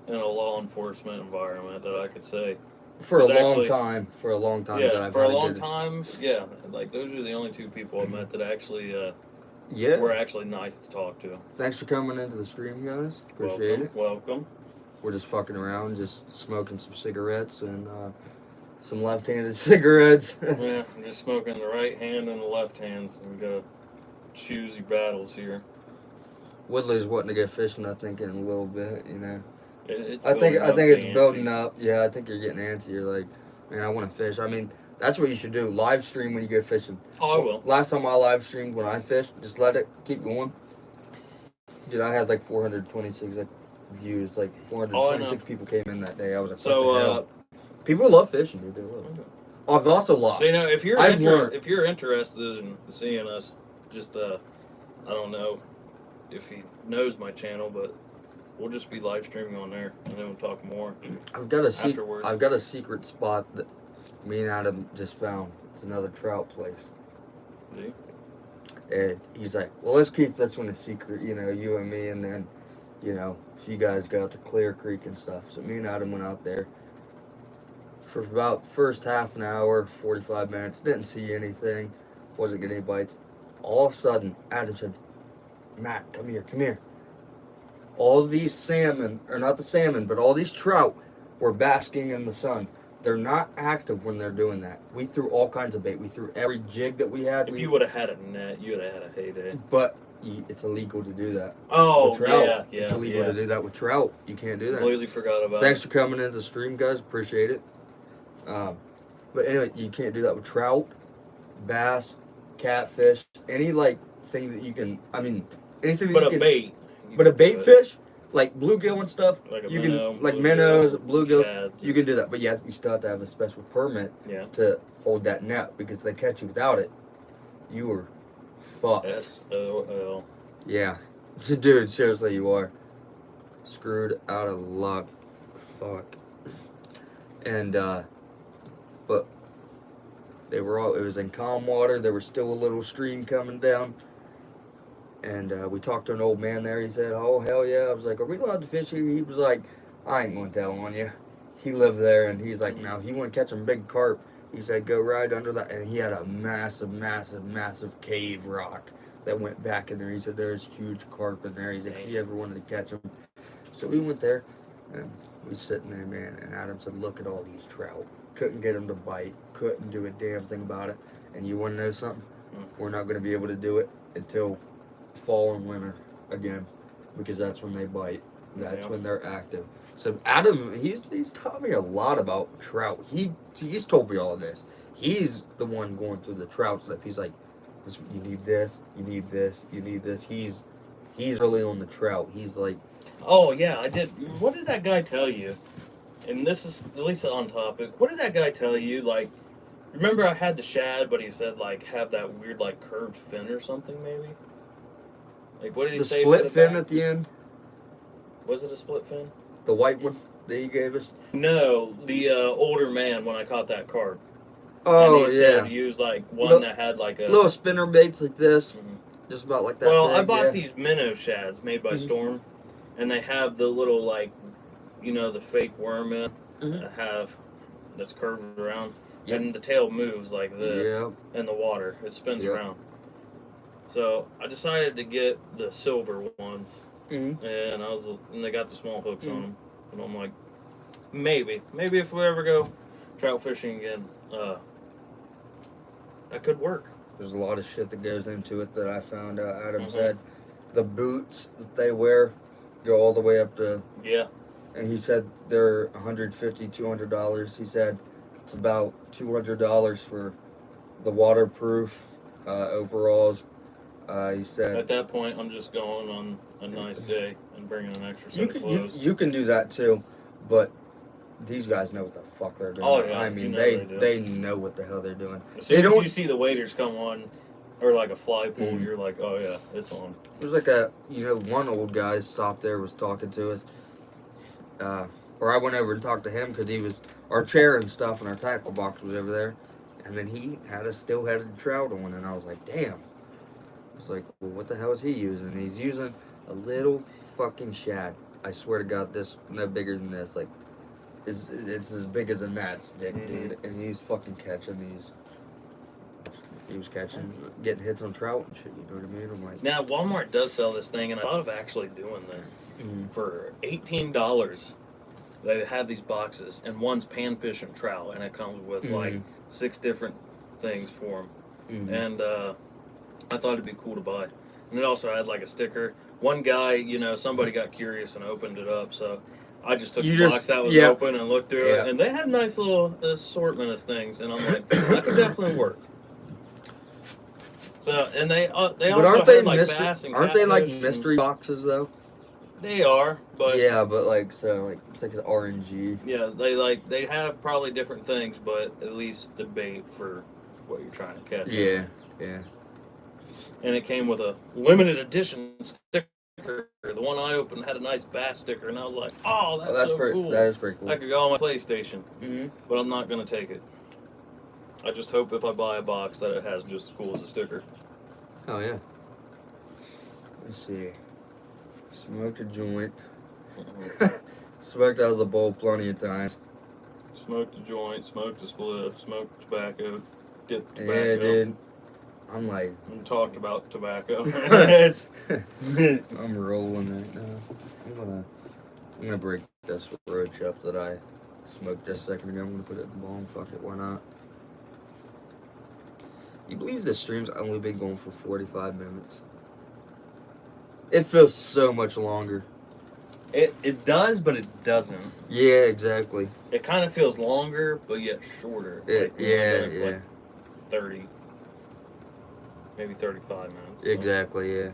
in a law enforcement environment that I could say. For a Was long actually- time. For a long time. that Yeah, I've for a had long good- time, yeah. Like, those are the only two people I met that actually Yeah. were actually nice to talk to. Thanks for coming into the stream, guys. Appreciate it. Welcome. We're just fucking around, just smoking some cigarettes and some left-handed cigarettes. Yeah, I'm just smoking the right hand and the left hand, so we got choosy battles here. Woodley's wanting to go fishing, I think, in a little bit, you know. It's I think building up it's the building ante. up. Yeah, I think you're getting antsy. You're like, man, I want to fish. I mean, that's what you should do. Live stream when you go fishing. Oh, I will. Last time I live streamed when I fished, just let it keep going. Dude, I had like 426 views. Like 426 people came in that day. I was like, what the hell? People love fishing, dude. They love it. I've also lost. So, if you're I've learned. if you're interested in seeing us, just I don't know if he knows my channel, but we'll just be live streaming on there, and then we'll talk more I've got a afterwards. I've got a secret spot that me and Adam just found. It's another trout place. See? And he's like, well, let's keep this one a secret, you know, you and me, and then, you know, if you guys go out to Clear Creek and stuff. So me and Adam went out there for about first half an hour, 45 minutes, didn't see anything, wasn't getting any bites. All of a sudden, Adam said, Matt, come here. All these salmon, or not the salmon, but all these trout were basking in the sun. They're not active when they're doing that. We threw all kinds of bait. We threw every jig that we had. If you would have had a net, you would have had a heyday. But it's illegal to do that. Oh, with trout. yeah. It's illegal to do that with trout. You can't do that. Completely forgot about Thanks it. for coming into the stream, guys. Appreciate it. But anyway, you can't do that with trout, bass, catfish, any like thing that you can. I mean, anything. But that a you can, bait. But a bait fish, like bluegill and stuff, Like a you minnow, can like bluegill, minnows, bluegills. shads. You can do that, but yes, you still have to have a special permit to hold that net, because if they catch you without it, you are fucked. SOL. Yeah, dude, seriously, you are screwed out of luck. Fuck. And but they were all. It was in calm water. There was still a little stream coming down. And we talked to an old man there. He said, oh, hell yeah. I was like, are we allowed to fish here? He was like, I ain't going to tell on you. He lived there, and he's like, now, if you want to catch some big carp, he said, go right under that. And he had a massive cave rock that went back in there. He said, there's huge carp in there. He said, if you ever wanted to catch them. So we went there, and we sitting there, man. And Adam said, look at all these trout. Couldn't get them to bite. Couldn't do a damn thing about it. And you want to know something? We're not going to be able to do it until fall and winter again, because that's when they bite. That's when they're active. So Adam, he's taught me a lot about trout. He's told me all of this. He's the one going through the trout stuff. He's like, this, you need this, you need this, you need this. He's really on the trout. He's like, oh yeah, I did. What did that guy tell you? And this is at least on topic. What did that guy tell you? Like, remember I had the shad, but he said like have that weird like curved fin or something maybe. Like, what did he say? The split fin at the end? Was it a split fin? The white one that he gave us? No, the older man when I caught that carp. Oh, and he yeah. said use like one that had like a little spinner baits like this. Just about like that. Well, big, I bought these minnow shads made by Storm, and they have the little like, you know, the fake worm in that's curved around, and the tail moves like this in the water. It spins around. So I decided to get the silver ones, and they got the small hooks on them, and I'm like, maybe if we ever go trout fishing again, that could work. There's a lot of shit that goes into it that I found out. Adam said the boots that they wear go all the way up to and he said they're $150, $200. He said it's about $200 for the waterproof overalls. He said at that point I'm just going on a nice day and bringing an extra set of clothes. You can do that too, but these guys know what the fuck they're doing. Oh yeah, I mean they know what the hell they're doing. As soon as you see the waders come on, or like a fly pool, you're like, oh yeah, it's on. There's like one old guy stopped there, was talking to us, or I went over and talked to him because he was our chair and stuff, and our tackle box was over there, and then he had a still-headed trout on, and I was like, damn. I was like, well, what the hell is he using? And he's using a little fucking shad. I swear to God, this no bigger than this. Like, it's as big as a gnat's dick, dude. And he's fucking catching these. He was getting hits on trout and shit. You know what I mean? I'm like, now Walmart does sell this thing, and I thought of actually doing this for $18. They have these boxes, and one's panfish and trout, and it comes with like 6 different things for them. And I thought it'd be cool to buy. And it also had like a sticker. One guy, somebody got curious and opened it up, so I just took the box that was open and looked through it, and they had a nice little assortment of things, and I'm like, that could definitely work. So, and they also had like bass and aren't they like mystery boxes though? They are, but yeah, but it's like an RNG. Yeah, they have probably different things, but at least the bait for what you're trying to catch. Yeah. and it came with a limited edition sticker. The one I opened had a nice bass sticker, and I was like, "Oh, that's so pretty. cool! That is pretty cool. I could go on my PlayStation." Mm-hmm. But I'm not gonna take it. I just hope if I buy a box that it has just as cool as a sticker. Oh yeah. Let's see. Smoked a joint. Smoked out of the bowl plenty of times. Smoked a joint, smoked a spliff, smoked tobacco, dipped tobacco. Yeah, dude. I'm like. And talked about tobacco. I'm rolling right now. I'm gonna break this roach up that I smoked just a second ago. I'm gonna put it in the bowl. Fuck it, why not? You believe this stream's only been going for 45 minutes? It feels so much longer. It does, but it doesn't. Yeah, exactly. It kind of feels longer, but yet shorter. Yeah. 30, maybe 35 minutes. So. Exactly, yeah.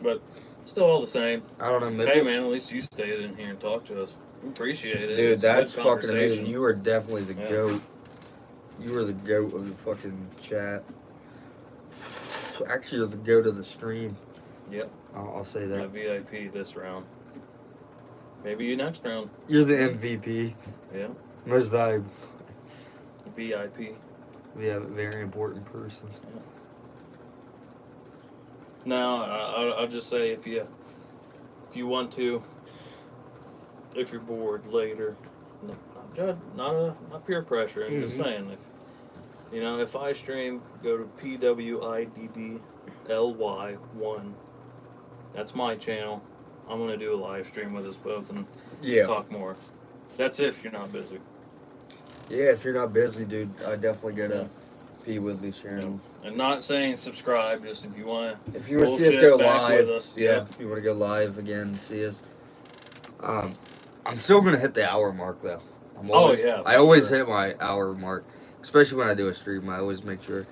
But still all the same. I don't know. Maybe, hey, man, at least you stayed in here and talked to us. We appreciate it. dude, It's a that's good fucking amazing. conversation. You are definitely the Yeah. GOAT. You are the GOAT of the fucking chat. Actually, you're the GOAT of the stream. Yep. I'll say My that. VIP this round. Maybe you next round. You're the MVP. Yeah. Most valuable. VIP. We have a very important person. Yeah. Now, I'll just say if you want to, if you're bored later, not peer pressure. I'm just saying if I stream, go to PWIDDLY1. That's my channel. I'm gonna do a live stream with us both and talk more. That's if you're not busy. Yeah, if you're not busy, dude, I definitely gotta P Woodley sharing. And not saying subscribe, just if you want to. If you want to see us go live, with us, if you want to go live again and see us. I'm still gonna hit the hour mark though. I always hit my hour mark, especially when I do a stream. I always make sure.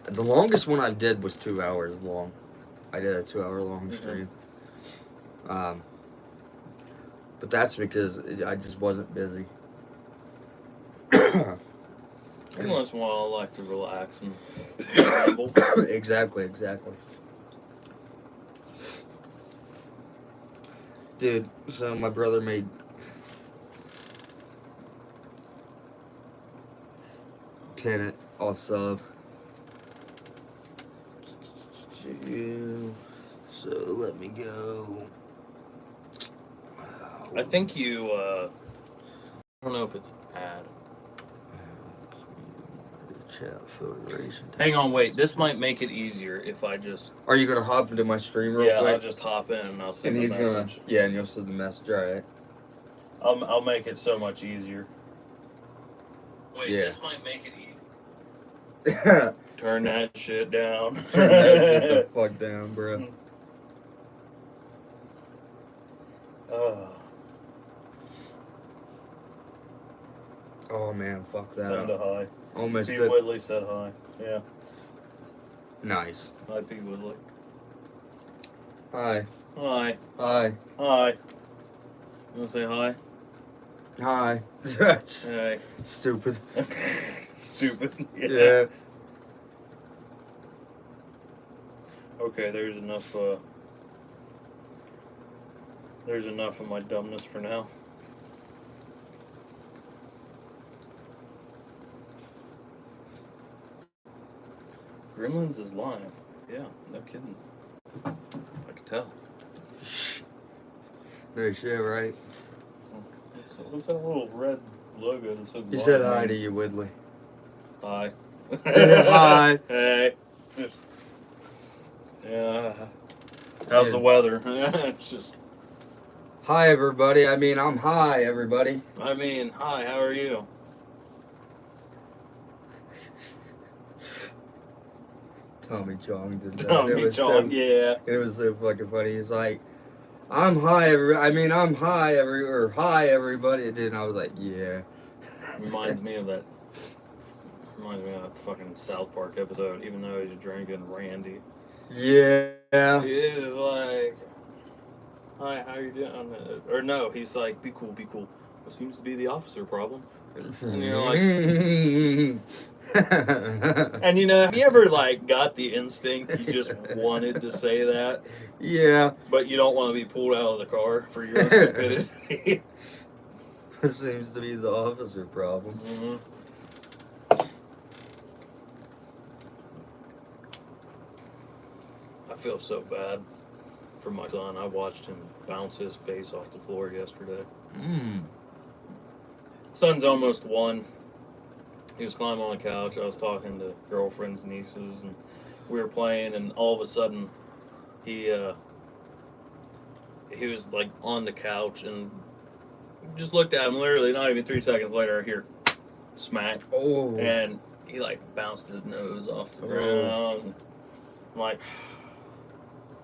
The longest one I did was 2 hours long. I did a 2 hour long stream. But that's because I just wasn't busy. Every once in a while, I like to relax and ramble. Exactly. Dude, so my brother made pin it all sub. So let me go. Wow. I think you, I don't know if it's ad. Chat filtration. Hang on, wait. This might make it easier if I just. Are you gonna hop into my stream real quick? I'll just hop in and I'll send And the he's message. and you'll send the message. All right. I'll make it so much easier. Wait, Yeah. this might make it easy. Turn Turn that shit down. that shit the fuck down, bro. Oh man, fuck that. Send a hi. Almost P. did. Woodley said hi. Yeah. Nice. Hi, P. Woodley. Hi. Hi. Hi. Hi. You want to say hi? Hi. Hey. Stupid. Stupid. Yeah. Okay, there's enough of my dumbness for now. Gremlinz is live. Yeah, no kidding. I could tell. No shit, right? So what's that little red logo that says He live said hi name? to you, Woodley. Hi. Hi. Hey. It's just, yeah. How's the weather? It's just. Hi, everybody. I mean, I'm hi, everybody. I mean, hi. How are you? Tommy Chong did that. Tommy Chong, yeah. It was so fucking funny. He's like, I'm hi, hi, everybody. And then I was like, yeah. Reminds me of that fucking South Park episode, even though he's drinking Randy. Yeah. He is like, hi, how you doing? Or no, he's like, be cool, be cool. What seems to be the officer problem? And you're like, And have you ever like got the instinct you just wanted to say that, Yeah. but you don't want to be pulled out of the car for your own stupidity? It seems to be the officer problem. Mm-hmm. I feel so bad for my son. I watched him bounce his face off the floor yesterday. Son's almost 1. He was climbing on the couch. I was talking to girlfriends, nieces, and we were playing. And all of a sudden, he was like on the couch and just looked at him. Literally, not even 3 seconds later, I hear smack. Oh. And he like bounced his nose off the ground. I'm like,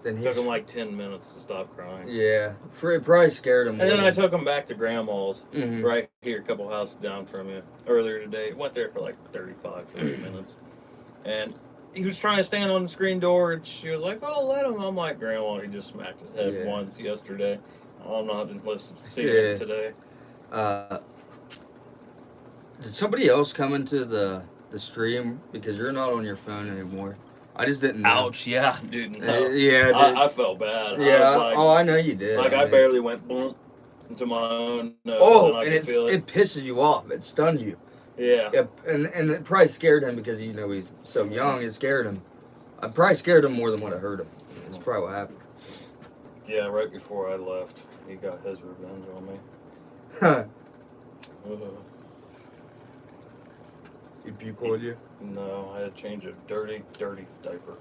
then took him like 10 minutes to stop crying. Yeah, it probably scared him. And then I took him back to Grandma's, Mhm. right here, a couple houses down from you, earlier today. Went there for like 35, 40 minutes. And he was trying to stand on the screen door, and she was like, "Oh, let him." I'm like, "Grandma, he just smacked his head once yesterday. I'm not seeing it today." Did somebody else come into the stream? Because you're not on your phone anymore. I just didn't know. Ouch, yeah, dude. No. Yeah, I felt bad. Yeah, I was like, I know you did. Like, I barely went boom into my own nose. Oh, and it pisses you off. It stuns you. Yeah. Yep, and it probably scared him because he's so young. It scared him. I probably scared him more than what it hurt him. That's probably what happened. Yeah, right before I left, he got his revenge on me. Huh. He puke on you? No, I had to change a dirty, dirty diaper.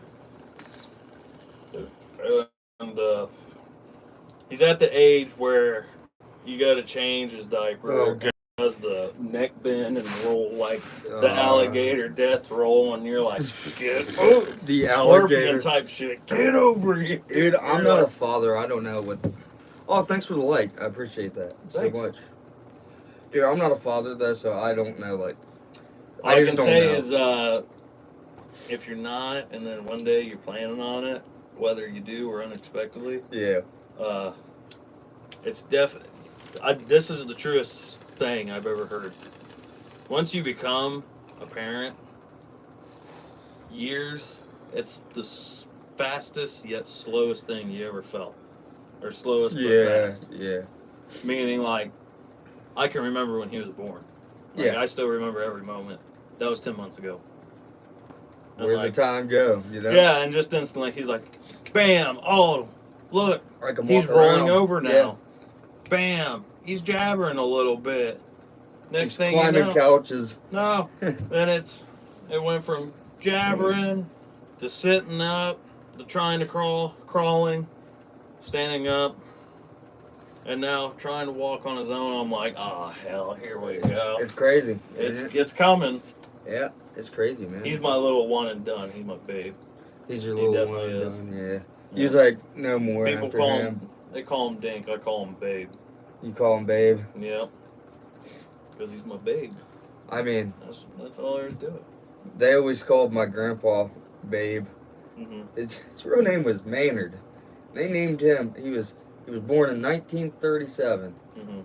And he's at the age where you got to change his diaper. Oh, God. Does the neck bend and roll like the alligator death roll, and you're like, the alligator type shit. Get over here, dude. I'm not a father. I don't know what. Oh, thanks for the like. I appreciate that so much, dude. I'm not a father though, so I don't know. Like, all I can say is, if you're not, and then one day you're planning on it, whether you do or unexpectedly, it's definitely. This is the truest thing I've ever heard. Once you become a parent, it's the fastest yet slowest thing you ever felt, or slowest but fast. Yeah. Meaning, like, I can remember when he was born. Like, I still remember every moment. That was 10 months ago. And where'd the time go? Yeah, and just instantly he's like, bam! Oh, look, he's rolling over now. Yeah. Bam! He's jabbering a little bit. Next thing climbing you know, couches. No, then it went from jabbering to sitting up to trying to crawling, standing up, and now trying to walk on his own. I'm like, oh hell, here we go. It's crazy. It's coming. Yeah, it's crazy, man. He's my little one and done. He's my babe. He's your little one and is. done. Yeah. He's like no more. People after call him. They call him Dink. I call him Babe. You call him Babe? Yep. Because he's my babe. I mean, that's all there is to it. They always called my grandpa Babe. Mm-hmm. His real name was Maynard. They named him. He was born in 1937. Mm-hmm.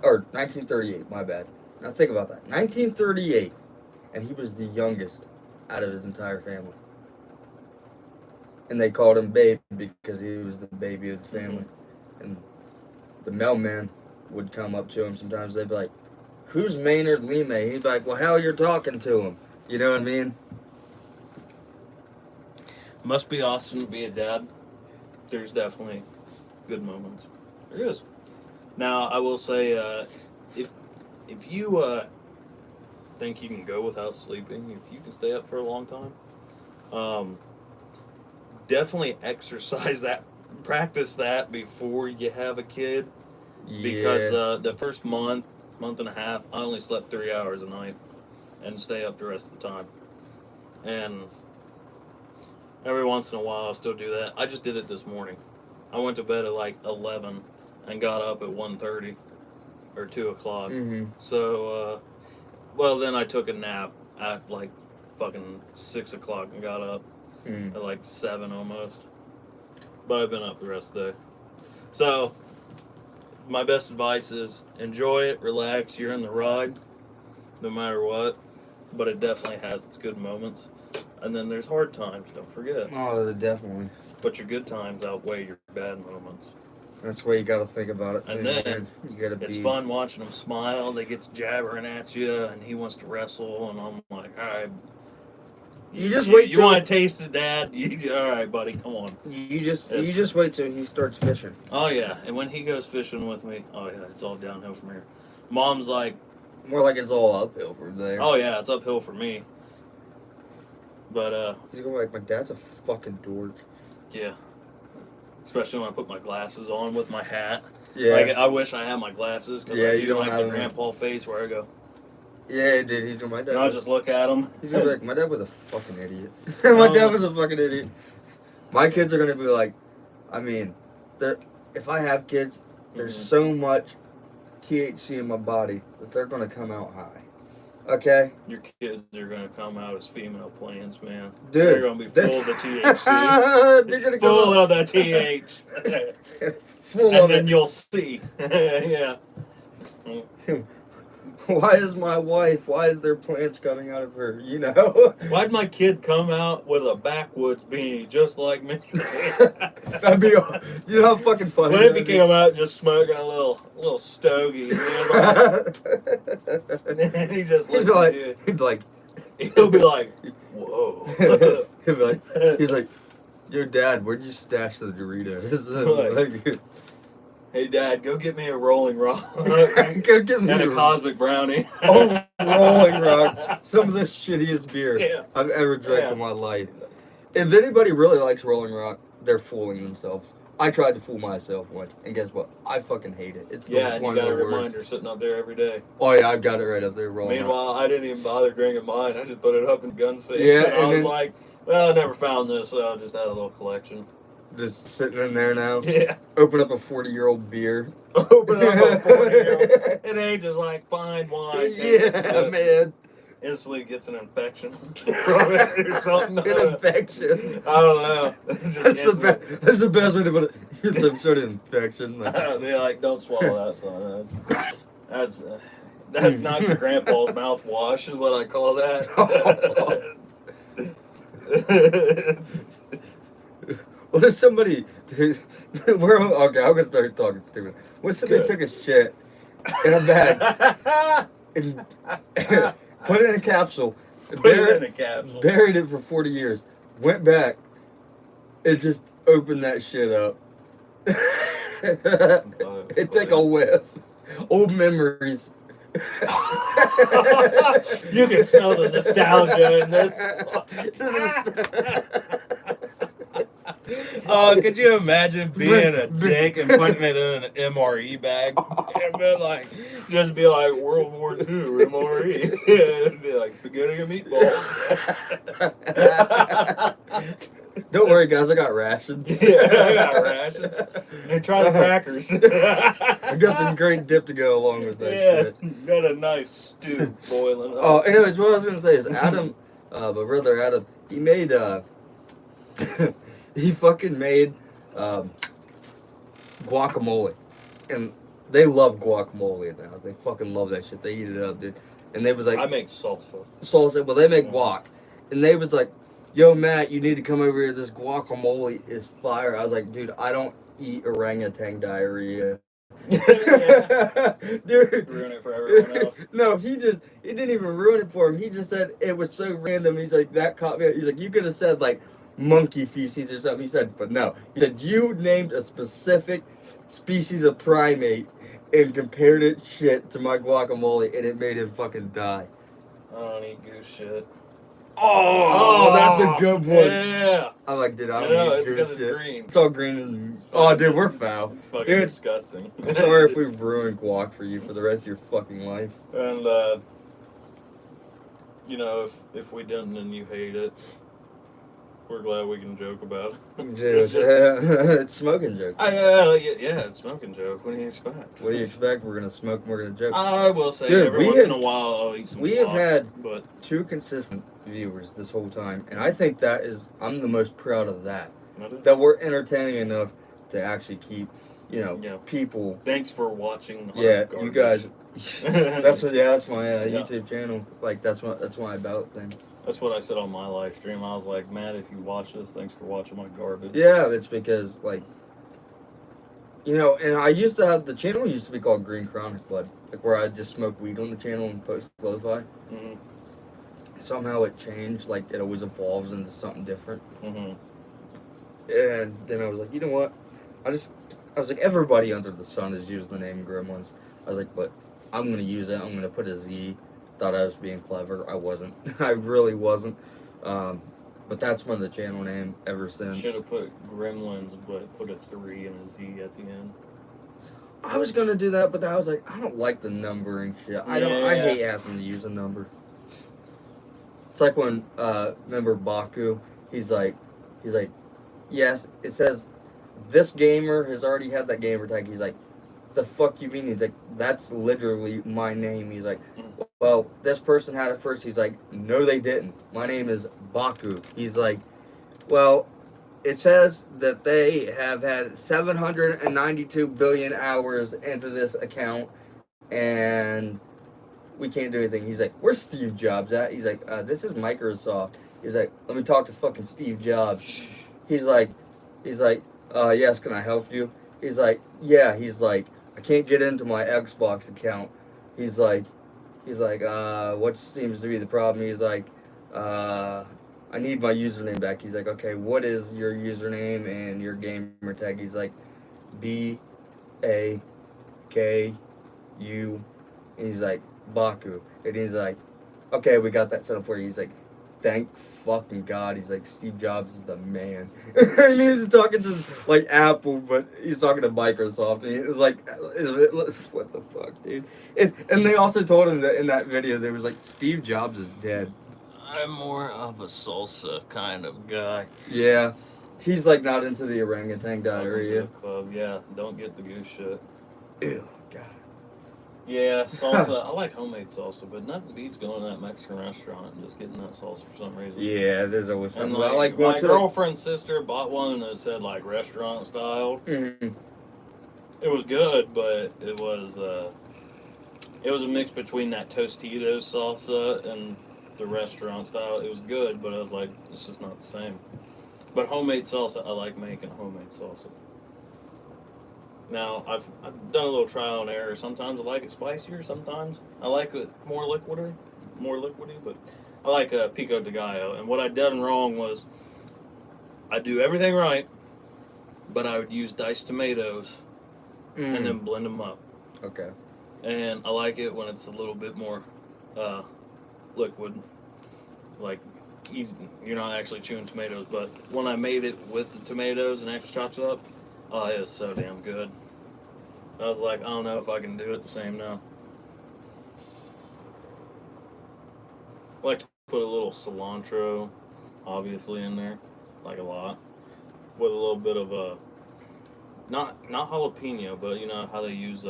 Or 1938. My bad. Now think about that. 1938, and he was the youngest out of his entire family. And they called him Babe because he was the baby of the family. Mm-hmm. And the mailman would come up to him sometimes. They'd be like, "Who's Maynard Lime?" He'd be like, "Well, how you're talking to him?" You know what I mean? Must be awesome to be a dad. There's definitely good moments. There is. Now, I will say, if you think you can go without sleeping, if you can stay up for a long time, definitely exercise that, practice that before you have a kid. Yeah. Because the first month and a half, I only slept 3 hours a night and stay up the rest of the time. And every once in a while, I'll still do that. I just did it this morning. I went to bed at like 11 and got up at 1:30 or 2 o'clock. Mm-hmm. So, well, then I took a nap at like fucking 6 o'clock and got up at like 7 almost. But I've been up the rest of the day. So, my best advice is enjoy it, relax. You're in the ride, no matter what. but it definitely has its good moments. And then there's hard times, don't forget. Oh, definitely. But your good times outweigh your bad moments. That's why you got to think about it too. And then man. You got to be. It's fun watching them smile. They get to jabbering at you, and he wants to wrestle, and I'm like, all right. You just wait. You want to taste it, Dad? All right, buddy, come on. You just wait till he starts fishing. Oh yeah, and when he goes fishing with me, oh yeah, it's all downhill from here. Mom's like, more like it's all uphill from there. oh yeah, it's uphill for me. But he's going like, my dad's a fucking dork. Yeah. Especially when I put my glasses on with my hat. Yeah. Like, I wish I had my glasses because I you do don't like have the them. grandpa face where I go. Yeah, dude. He's going, my dad. And I just look at him. He's gonna be like, my dad was a fucking idiot. My dad was a fucking idiot. My kids are gonna be like, I mean, if I have kids, there's so much THC in my body that they're gonna come out high. Okay? Your kids are going to come out as female plants, man. Dude. They're going to be full of the THC. They're gonna full come of the TH. full and of then it. you'll see. Yeah. Why is there plants coming out of her, you know? Why'd my kid come out with a backwoods beanie just like me? That'd be, you know how fucking funny What if he came out just smoking a little stogie? And he just looks at you. He'd be like, He'll be like, whoa. He'll be like, he's like, yo, Dad, where'd you stash the Doritos? Hey, Dad, go get me a Rolling Rock. Go get me and a Cosmic Brownie. Oh, Rolling Rock. Some of the shittiest beer I've ever drank in my life. If anybody really likes Rolling Rock, they're fooling themselves. I tried to fool myself once, and guess what? I fucking hate it. It's and you one got of a the worst. reminder sitting up there every day. Oh, yeah, I've got it right up there, Rolling Rock. Meanwhile, I didn't even bother drinking mine. I just put it up in gun safe. Yeah, and I was then, like, well, I never found this, so I just had a little collection. Just sitting in there now. Yeah. Open up a 40-year-old beer. Open up a 40-year-old. It ain't just like fine wine. Yeah, man. Instantly gets an infection from it or something. An infection. I don't know. That's the best way to put it. It's some sort of infection. They're like, don't swallow that, son. That's not your grandpa's mouthwash, is what I call that. What if somebody? Okay, I'm gonna start talking stupid. What if somebody took a shit in a bag and put it in a capsule, buried it for 40 years, went back, and just opened that shit up, and take a whiff, old memories. You can smell the nostalgia in this. Oh, could you imagine being a dick and putting it in an MRE bag? And then, just be like World War II MRE. It'd be like spaghetti and meatballs. Don't worry, guys, I got rations. Yeah, I got rations. And try the crackers. I got some great dip to go along with that shit. Got a nice stew boiling up. Oh, anyways, what I was gonna say is Adam, my brother Adam, he made he fucking made guacamole, and they love guacamole now. They fucking love that shit. They eat it up, dude. And they was like, I make salsa. Salsa. Well, they make guac, and they was like, yo, Matt, you need to come over here. This guacamole is fire. I was like, dude, I don't eat orangutan diarrhea. Dude, ruin it for everyone else. No, he didn't even ruin it for him. He just said it was so random. He's like, that caught me. He's like, you could have said like monkey feces or something. He said, but no. He said, you named a specific species of primate and compared it shit to my guacamole, and it made him fucking die. I don't eat goose shit. Oh, that's a good one. Yeah. I like, dude, I I don't know, eat it's goose because shit. it's green. It's all green and... Oh, dude, we're foul. It's fucking Dude, disgusting. I'm sorry if we ruined guac for you for the rest of your fucking life. And, if we didn't and you hate it, we're glad we can joke about it. Dude, it's smoking joke. Yeah, it's smoking joke. What do you expect? What do you expect? We're gonna smoke and we're gonna joke. I will say, dude, every once in a while I'll eat some We have guac, had but 2 consistent viewers this whole time, and I think I'm the most proud of that. That we're entertaining enough to actually keep people. Thanks for watching. Yeah, you guys. That's my Yeah. YouTube channel. Like that's my about thing. That's what I said on my live stream. I was like, Matt, if you watch this, thanks for watching my garbage. Yeah, it's because like, and I used to have the channel used to be called Green Chronic Blood, like where I just smoke weed on the channel and post lo-fi. Mm-hmm. Somehow it changed. Like it always evolves into something different. Mm-hmm. And then I was like, you know what? I was like, everybody under the sun has used the name gremlinz. I was like, but I'm gonna use it. I'm gonna put a Z. Thought I was being clever. I wasn't. I really wasn't. But that's been the channel name ever since. Should have put gremlinz, but put a 3 and a Z at the end. I was gonna do that, but I was like, I don't like the numbering shit. I hate having to use a number. It's like when remember Baku? He's like, yes, it says this gamer has already had that gamer tag. He's like, the fuck you mean? He's like, that's literally my name. He's like, well, this person had it first. He's like, no, they didn't. My name is Baku. He's like, well, it says that they have had 792 billion hours into this account, and we can't do anything. He's like, where's Steve Jobs at? He's like, this is Microsoft. He's like, let me talk to fucking Steve Jobs. He's like, yes, can I help you? He's like, yeah. He's like, I can't get into my Xbox account. He's like, what seems to be the problem? He's like, I need my username back. He's like, okay, what is your username and your gamer tag? He's like, BAKU. And he's like, Baku. And he's like, okay, we got that set up for you. He's like, thank fucking God. He's like, Steve Jobs is the man. And he's talking to like Apple, but he's talking to Microsoft. And he was like, what the fuck, dude? And they also told him that in that video, they was like, Steve Jobs is dead. I'm more of a salsa kind of guy. Yeah. He's like not into the orangutan diarrhea. Club. Yeah, don't get the goose shit. Ew, God. Yeah, salsa. I like homemade salsa, but nothing beats going to that Mexican restaurant and just getting that salsa for some reason. Yeah, there's always something. And like my girlfriend's sister bought one that said like restaurant style. Mm-hmm. It was good, but it was a mix between that Tostitos salsa and the restaurant style. It was good, but I was like, it's just not the same. But homemade salsa, I like making homemade salsa. Now, I've done a little trial and error. Sometimes I like it spicier. Sometimes I like it more liquidy, but I like pico de gallo. And what I done wrong was I do everything right, but I would use diced tomatoes and then blend them up. Okay. And I like it when it's a little bit more liquid, like easy. You're not actually chewing tomatoes, but when I made it with the tomatoes and actually chopped it up, oh, it was so damn good. I was like, I don't know if I can do it the same now. I like to put a little cilantro, obviously, in there, like a lot, with a little bit of not jalapeno, but you know how they use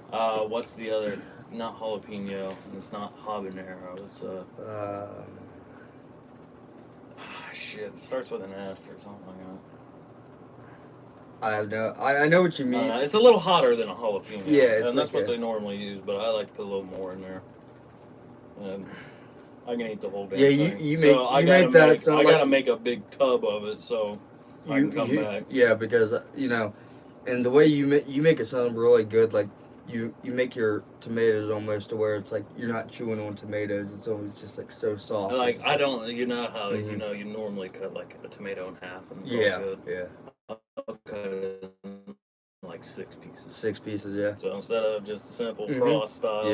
what's the other? Not jalapeno, and it's not habanero. It's shit. It starts with an S or something like that. I know what you mean. It's a little hotter than a jalapeno. Yeah, and that's what they normally use, but I like to put a little more in there. And I can eat the whole damn thing. I gotta make a big tub of it so I can come back. Yeah, because and the way you make it sound really good. Like you make your tomatoes almost to where it's like you're not chewing on tomatoes. It's always just like so soft. Like I don't, you know how you normally cut like a tomato in half and yeah. I'll cut it in like 6 pieces. 6 pieces, yeah. So instead of just a simple cross style,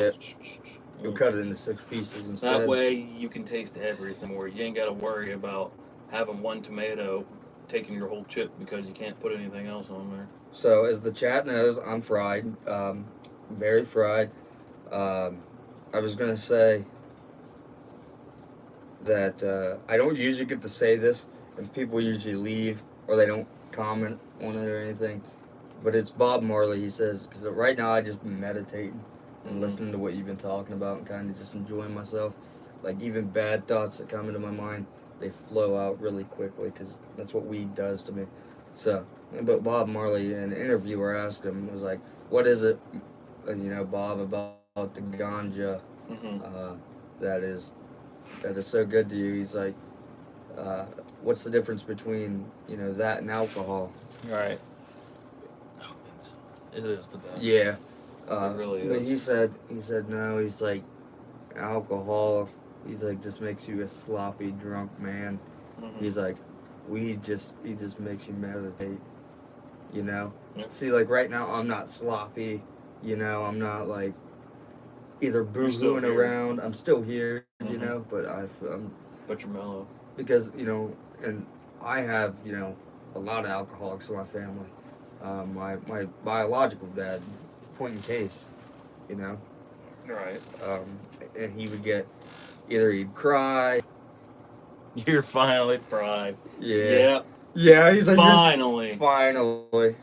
you'll cut it into 6 pieces instead. That way you can taste everything, where you ain't got to worry about having one tomato taking your whole chip because you can't put anything else on there. So as the chat knows, I'm fried, very fried. I was gonna say that I don't usually get to say this, and people usually leave or they don't comment on it or anything, but it's Bob Marley. He says, because right now I just been meditating and listening to what you've been talking about and kind of just enjoying myself. Like even bad thoughts that come into my mind, they flow out really quickly because that's what weed does to me. So But Bob Marley, an interviewer, asked him, was like, "What is it, Bob, about the ganja Mm-hmm. that is so good to you?" He's like, "What's the difference between that and alcohol?" Right. Oh, it is the best. Yeah, It really but is. he said no. He's like, alcohol. He's like, just makes you a sloppy drunk man. Mm-hmm. He's like, he just makes you meditate. Yeah. See, like right now, I'm not sloppy. I'm not like either boo-hooing around. I'm still here, Mm-hmm. but But you're mellow. because and I have a lot of alcoholics in my family. My biological dad, point in case, you know, Right. and he would get either he'd cry. You're finally fried. Yeah. Yep. Yeah, he's like, Finally. Finally.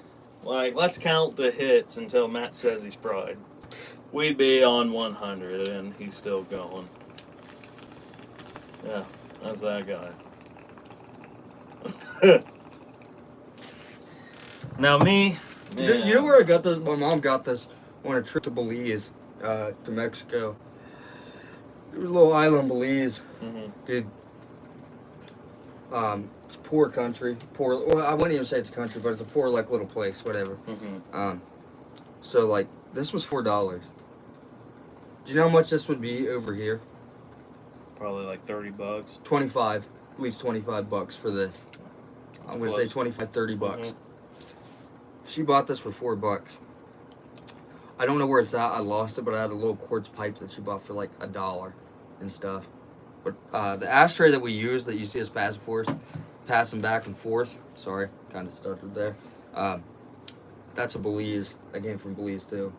Like, let's count the hits until Matt says he's fried. We'd be on 100, and he's still going. Yeah, that's that guy. Now me, You know where I got this? My mom got this on a trip to Belize, to Mexico. It was a little island, Belize. Mm-hmm. Dude, it's a poor country. Poor. Well, I wouldn't even say it's a country, but it's a poor, like, little place, whatever. Mm-hmm. So, like, this was $4. Do you know how much this would be over here? Probably like $30. 25. At least $25 for this. I'm going to say 25, $30. Mm-hmm. She bought this for $4. I don't know where it's at. I lost it, but I had a little quartz pipe that she bought for like $1 and stuff. But the ashtray that we use, that you see us passing back and forth. Sorry, kind of stuttered there. That's a Belize. That came from Belize too.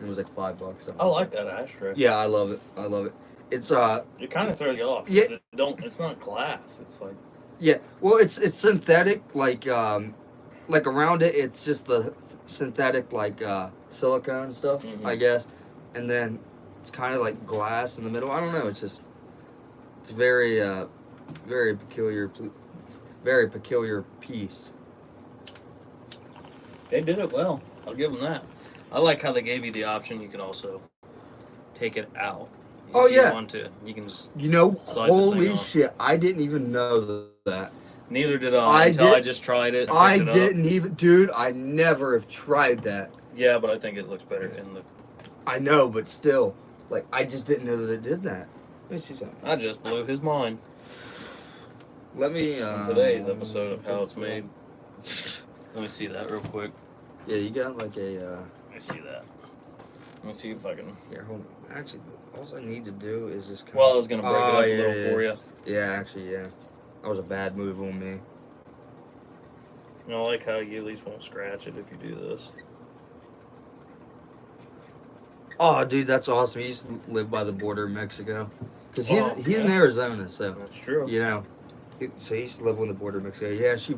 It was like $5. I like that ashtray. Yeah, I love it. I love it. It's It kind of throws you off. Yeah. It's not glass. It's like. Yeah. Well, it's synthetic. Like around it, it's just the synthetic silicone stuff, Mhm. I guess, and then it's kind of like glass in the middle. I don't know. It's very very peculiar piece. They did it well. I'll give them that. I like how they gave you the option. You can also take it out. Oh, if yeah. You want to. You can just. Slide this Holy thing off. shit! I didn't even know that. Neither did I until I just tried it. I picked it up. didn't even, dude. I never have tried that. Yeah, but I think it looks better in the. I know, but still, like, I just didn't know that it did that. Let me see something. I just blew his mind. Let me. In today's episode of How It's Made. Let me see that real quick. Yeah, you got like a. Let me see that. Let me see if I can. Here, hold on. Actually, all I need to do is just. Well, I was gonna break it up a little for you. Yeah, actually, yeah. That was a bad move on me. I like how you at least won't scratch it if you do this. Oh, dude, that's awesome. He used to live by the border of Mexico. Because he's in yeah. Arizona, so. That's true. So he used to live on the border of Mexico. Yeah, she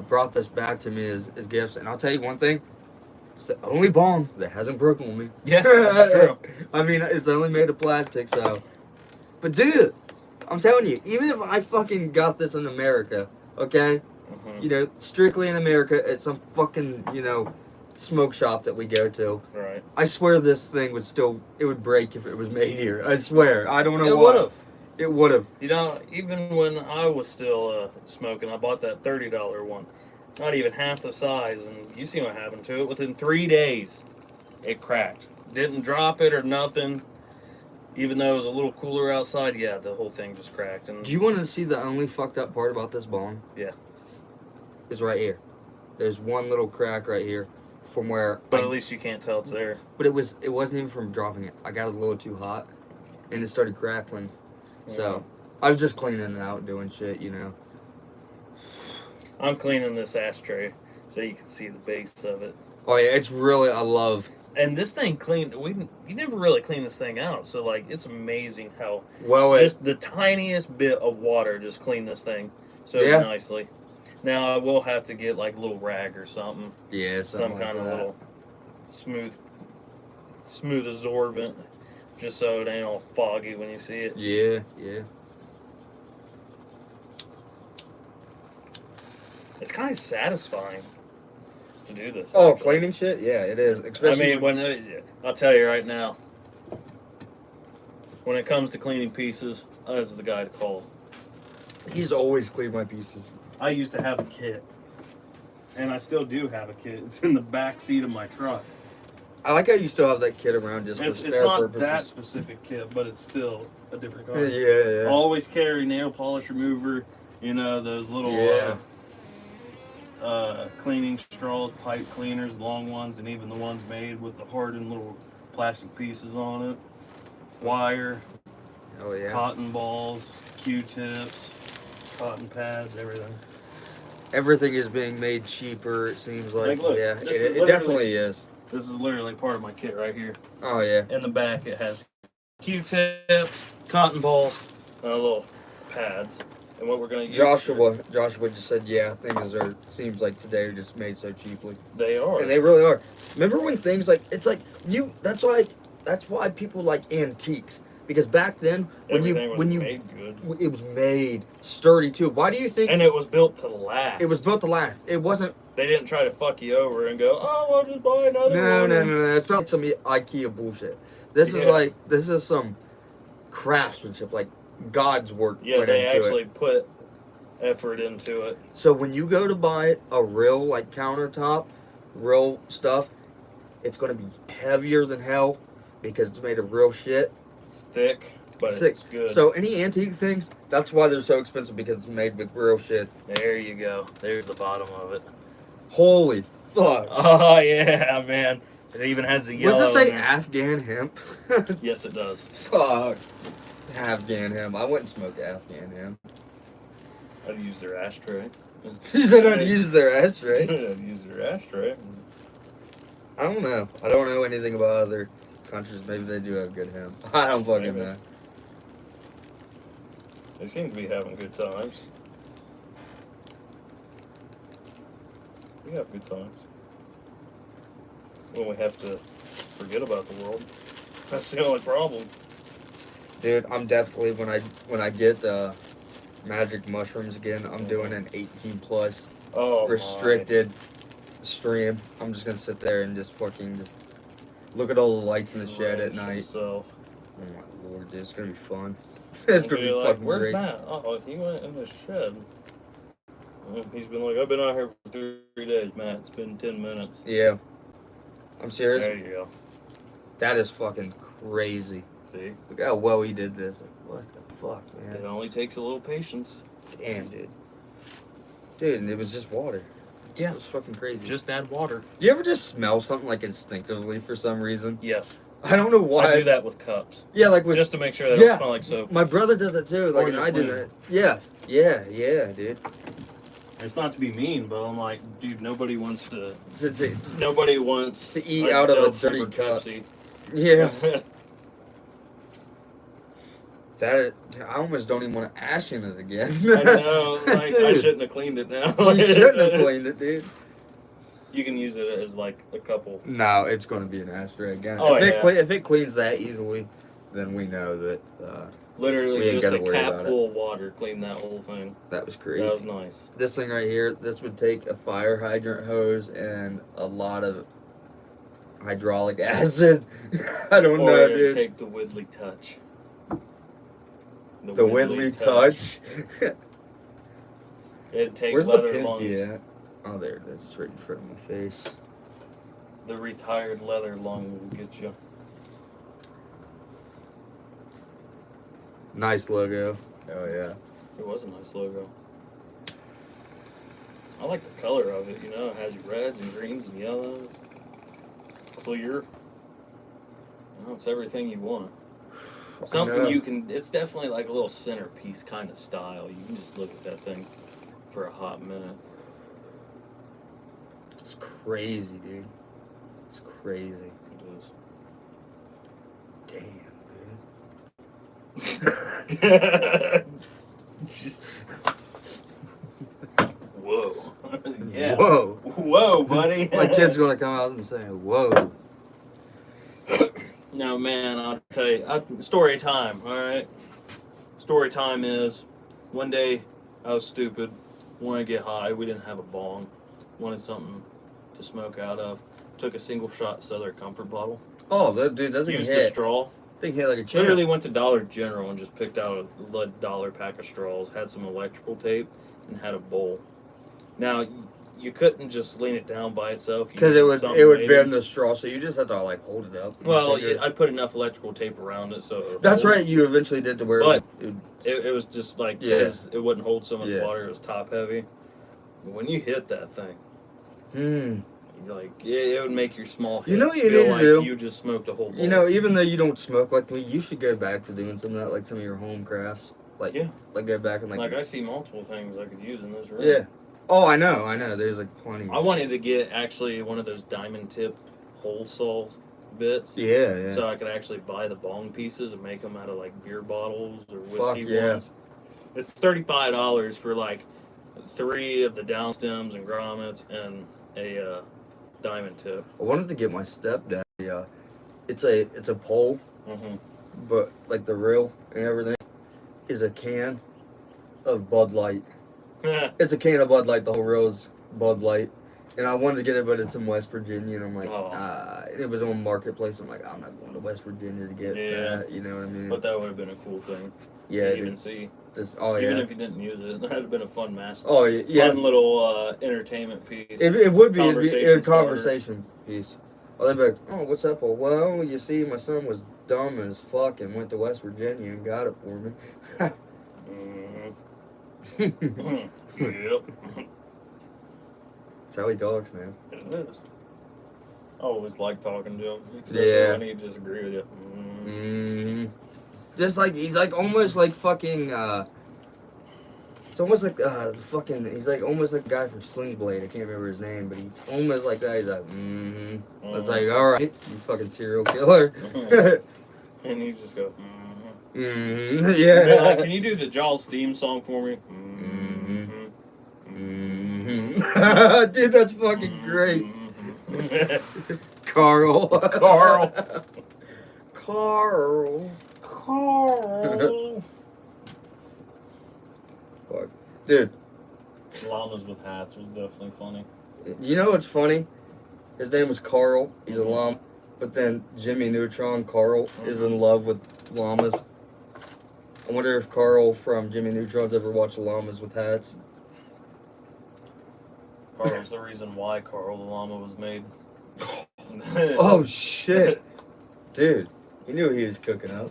brought this back to me as gifts. And I'll tell you one thing. It's the only bomb that hasn't broken on me. Yeah, that's true. I mean, it's only made of plastic, so. But, dude, I'm telling you, even if I fucking got this in America, okay? Mm-hmm. Strictly in America at some fucking, smoke shop that we go to. Right. I swear this thing would break if it was made here. I swear. I don't know It why. would have. It would have. Even when I was still smoking, I bought that $30 one. Not even half the size, and you see what happened to it. Within 3 days, it cracked. Didn't drop it or nothing. Even though it was a little cooler outside, yeah, the whole thing just cracked. And Do you want to see the only fucked up part about this bomb? Yeah. It's right here. There's one little crack right here from where. But at least you can't tell it's there. But it wasn't even from dropping it. I got it a little too hot, and it started crackling. So I was just cleaning it out, doing shit, I'm cleaning this ashtray so you can see the base of it. Oh yeah, it's really, I love. And this thing cleaned. You never really clean this thing out, so like it's amazing how Just the tiniest bit of water just cleaned this thing so nicely. Now I will have to get like a little rag or something. Yeah, some kind of little smooth absorbent, just so it ain't all foggy when you see it. Yeah. It's kind of satisfying to do this. Oh, actually. cleaning shit? Yeah, it is. I Especially mean, I'll tell you right now, when it comes to cleaning pieces, that's the guy to call. he's always cleaned my pieces. I used to have a kit, and I still do have a kit. It's in the back seat of my truck. I like how you still have that kit around just It's for spare not purposes. that specific kit, but it's still a different kind. Yeah. Always carry nail polish remover, those little cleaning straws, pipe cleaners, the long ones, and even the ones made with the hardened little plastic pieces on it. Wire, Oh yeah. cotton balls, Q-tips, cotton pads, everything. Everything is being made cheaper. It seems like. Like, look, yeah, this is it literally- definitely is. This is literally part of my kit right here. Oh yeah. In the back, it has Q-tips, cotton balls, and little pads. And what we're going to use. Joshua just said, yeah, things seems like today are just made so cheaply. They are. And they really are. Remember when things like, it's like, that's why people like antiques. Because back then, Everything was made good. it was made sturdy too. Why do you think? And it was built to last. It was built to last. It wasn't. They didn't try to fuck you over and go, oh, I'll just buy another one. No. It's not some IKEA bullshit. This is some craftsmanship, like God's work. Yeah, put they into actually it. put effort into it. So when you go to buy a real like countertop, real stuff, it's going to be heavier than hell because it's made of real shit. It's thick, but it's good. So any antique things, that's why they're so expensive, because it's made with real shit. There you go. There's the bottom of it. Holy fuck. Oh, yeah, man. It even has the yellow. Does it say in there. Afghan hemp? Yes, it does. Fuck. Afghan hemp. I wouldn't smoke Afghan hemp. I'd use their ashtray. You said I'd use their ashtray. I'd use their ashtray. I don't know. I don't know anything about other countries. Maybe they do have good hemp. I don't fucking Maybe. know. They seem to be having good times. We have good times. When we have to forget about the world. That's the only problem. Dude, I'm definitely, when I get magic mushrooms again, I'm doing an 18 plus Oh, restricted stream. I'm just gonna sit there and just look at all the lights in the shed at night. Himself. Oh my lord, dude, it's gonna be fun. It's gonna be like, fucking where's great. Matt? Oh, he went in the shed. He's been like, I've been out here for 3 days, Matt. It's been 10 minutes. Yeah. I'm serious. There you go. That is fucking crazy. See? Look how well he did this. Like, what the fuck, man? It only takes a little patience. Damn, dude. Dude, and it was just water. Yeah. It was fucking crazy. Just add water. You ever just smell something like instinctively for some reason? Yes. I don't know why. I do that with cups. Yeah, like with Just to make sure they don't Yeah. smell like soap. my brother does it too. Like, Or and they're I do clean. that. Yeah, dude. It's not to be mean, but I'm like, dude, nobody wants to To eat like, out of a dope-flavored dirty cup. Pepsi. Yeah. I almost don't even want to ash in it again. I know, like, I Dude, shouldn't have cleaned it now. You shouldn't have cleaned it, dude. You can use it as like a couple. No, it's going to be an ashtray again. Oh, If it cleans that easily, then we know that Literally We ain't just gotta a worry cap about full of water cleaned that whole thing. that was crazy. That was nice. This thing right here, this would take a fire hydrant hose and a lot of hydraulic acid. I don't know, Or dude. take the Whitley touch. The Whitley touch. It takes Where's the leather pinky lung. at? Oh, there it is. It's right in front of my face. The retired leather lung will get you. Nice logo. Oh yeah. It was a nice logo. I like the color of it, it has reds and greens and yellows. Clear. It's everything you want. Something know. you can, it's definitely like a little centerpiece kind of style. You can just look at that thing for a hot minute. It's crazy, dude. It's crazy. It is. Damn, dude. Just- Whoa. Yeah. Whoa. Whoa, buddy. My kid's gonna come out and say, "Whoa." No, man, I'll tell you. Story time, all right? Story time is one day I was stupid wanted to get high. We didn't have a bong. Wanted something to smoke out of. Took a single shot Southern Comfort bottle. Oh, dude, that thing Used the hit. straw. Thing hit like a champ. Literally went to Dollar General and just picked out a $1 pack of straws, had some electrical tape, and had a bowl. Now, you couldn't just lean it down by itself. Because it would bend the straw, so you just had to like hold it up. Well, I'd put enough electrical tape around it so. That's right. You eventually did to where. But it was just like because it wouldn't hold so much Yeah. water. It was top heavy. When you hit that thing, like it would make your small hips You know what you feel need to like do? you just smoked a whole bowl. You know, even though you don't smoke like me, you should go back to doing some of that, like some of your home crafts. Like, like go back and like I see multiple things I could use in this room. Yeah. Oh, I know. There's like plenty. I wanted to get actually one of those diamond tip hole saw bits. Yeah. So I could actually buy the bong pieces and make them out of like beer bottles or whiskey ones. It's $35 for like 3 of the down stems and grommets and a diamond tip. I wanted to get my stepdad. It's a pole, but like the reel and everything is a can of Bud Light. It's a can of Bud Light. The whole row is Bud Light. And I wanted to get it, but it's in West Virginia. And I'm like, it was on Marketplace. I'm like, I'm not going to West Virginia to get that. You know what I mean? But that would have been a cool thing. Yeah. To even see. Even if you didn't use it, that would have been a fun mask. Oh, yeah. Fun little entertainment piece. It would be a conversation piece. Oh, they'd be like, oh, what's up? Well, you see, my son was dumb as fuck and went to West Virginia and got it for me. Yep. That's how he talks, man. It is. I always like talking to him. Especially when he disagree with you. Just like, he's like almost like fucking, it's almost like, he's like almost like the guy from Sling Blade. I can't remember his name, but he's almost like that. He's like, It's like, alright, you fucking serial killer. And he just go, Yeah. Like, can you do the Jaws theme song for me? Dude, that's fucking great. Carl. Fuck. Dude. Llamas with hats was definitely funny. You know what's funny? His name was Carl. He's a llama. But then Jimmy Neutron, Carl, is in love with llamas. I wonder if Carl from Jimmy Neutron's ever watched Llamas with Hats. Carl's the reason why Carl the llama was made. Oh shit. Dude, he knew he was cooking up.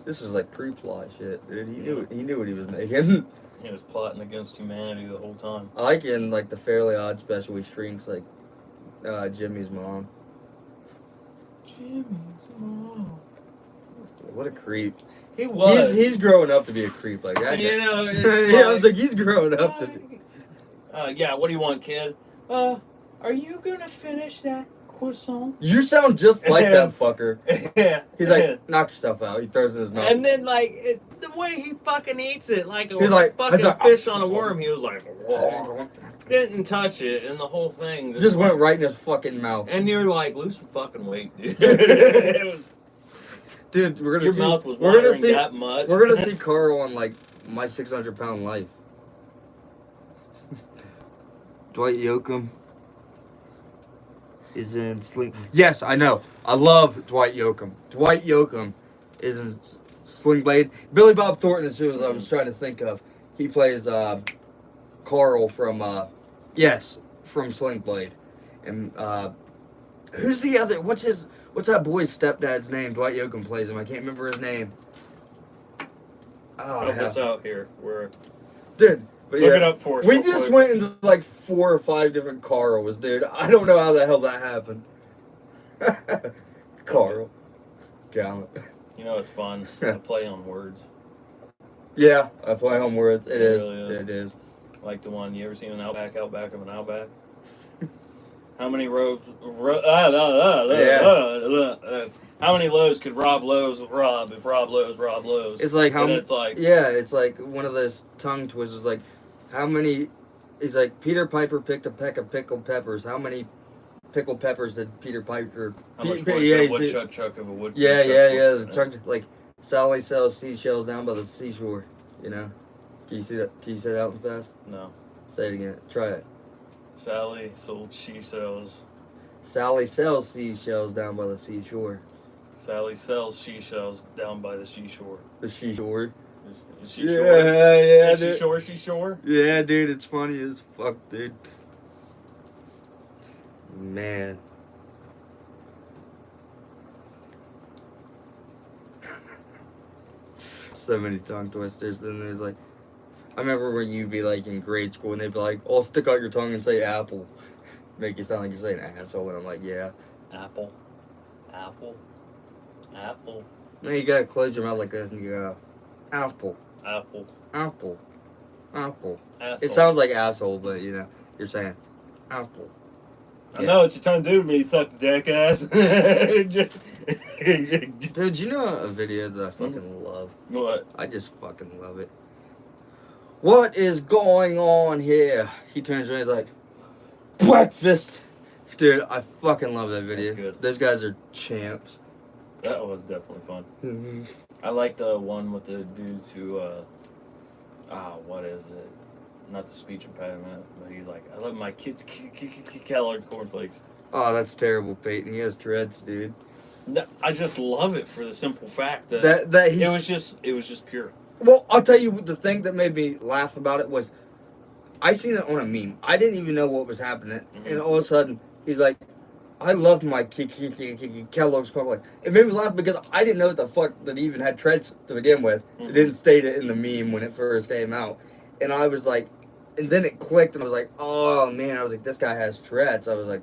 This was like pre-plot shit, dude. He knew what he was making. He was plotting against humanity the whole time. I like in like the Fairly Odd Special, he shrinks like Jimmy's mom. Jimmy's mom. What a creep. He was. He's growing up to be a creep like that. You know, yeah, I was like, he's growing up to be. Yeah, what do you want, kid? Are you gonna finish that croissant? You sound just like that fucker. Yeah. He's like, knock yourself out. He throws it in his mouth. And then, like, the way he fucking eats it, like a fucking like, fish on a worm, he was like, whoa. Didn't touch it, and the whole thing just went right in his fucking mouth. And you're like, lose some fucking weight, dude. It was, dude, we're gonna your mouth was watering that much. We're gonna see Carl on like My 600-Pound Life. Dwight Yoakam is in Sling. Yes, I know. I love Dwight Yoakam. Dwight Yoakam is in Sling Blade. Billy Bob Thornton is who I was trying to think of. He plays Carl from from Sling Blade. And who's the other? What's that boy's stepdad's name? Dwight Yoakam plays him. I can't remember his name. Help us out here. Dude. But look it up for us. We just went into like 4 or 5 different Carls, dude. I don't know how the hell that happened. Carl. Gallant. You know, it's fun. I play on words. Yeah, I play on words. It is. Really is. It is. Like the one, you ever seen an outback of an outback? How many how many lows could Rob Lowe's rob if Rob Lowe's rob Lowe's? It's like it's like it's like one of those tongue twisters. Like how many? He's like Peter Piper picked a peck of pickled peppers. How many pickled peppers did Peter Piper? How much woodchuck chuck of a wood? Yeah. The like Sally sells seashells down by the seashore. You know? Can you see that? Can you say that one fast? No. Say it again. Try it. Sally sold she sells. Sally sells seashells down by the seashore. Sally sells she shells down by the seashore. The seashore. Is she Yeah, shore? yeah, Is she dude. shore? She shore? Yeah, dude, it's funny as fuck, dude. Man. So many tongue twisters. Then there's like, I remember when you'd be like in grade school and they'd be like, "Oh, stick out your tongue and say apple," make you sound like you're saying asshole. And I'm like, yeah. Apple. Apple. Apple. No, you gotta close your mouth like that and you go, apple, Apple. apple, apple. Asshole. It sounds like asshole, but you know, you're saying apple. I know what you're trying to do to me, you fucking jackass. Dude, you know a video that I fucking love? What? I just fucking love it. What is going on here? He turns around, he's like, breakfast! Dude, I fucking love that video. That's good. Those guys are champs. That was definitely fun. I like the one with the dudes who, what is it? Not the speech impediment, but he's like, I love my kids' calorie cornflakes. Oh, that's terrible, Peyton. He has dreads, dude. No, I just love it for the simple fact that, He's, it was just pure. Well, I'll tell you the thing that made me laugh about it was I seen it on a meme. I didn't even know what was happening, and all of a sudden he's like, "I love my Kellogg's cornflakes." It made me laugh because I didn't know what the fuck that he even had treads to begin with. It didn't state it in the meme when it first came out, and I was like, and then it clicked, and I was like, "Oh man!" I was like, "This guy has treads." I was like,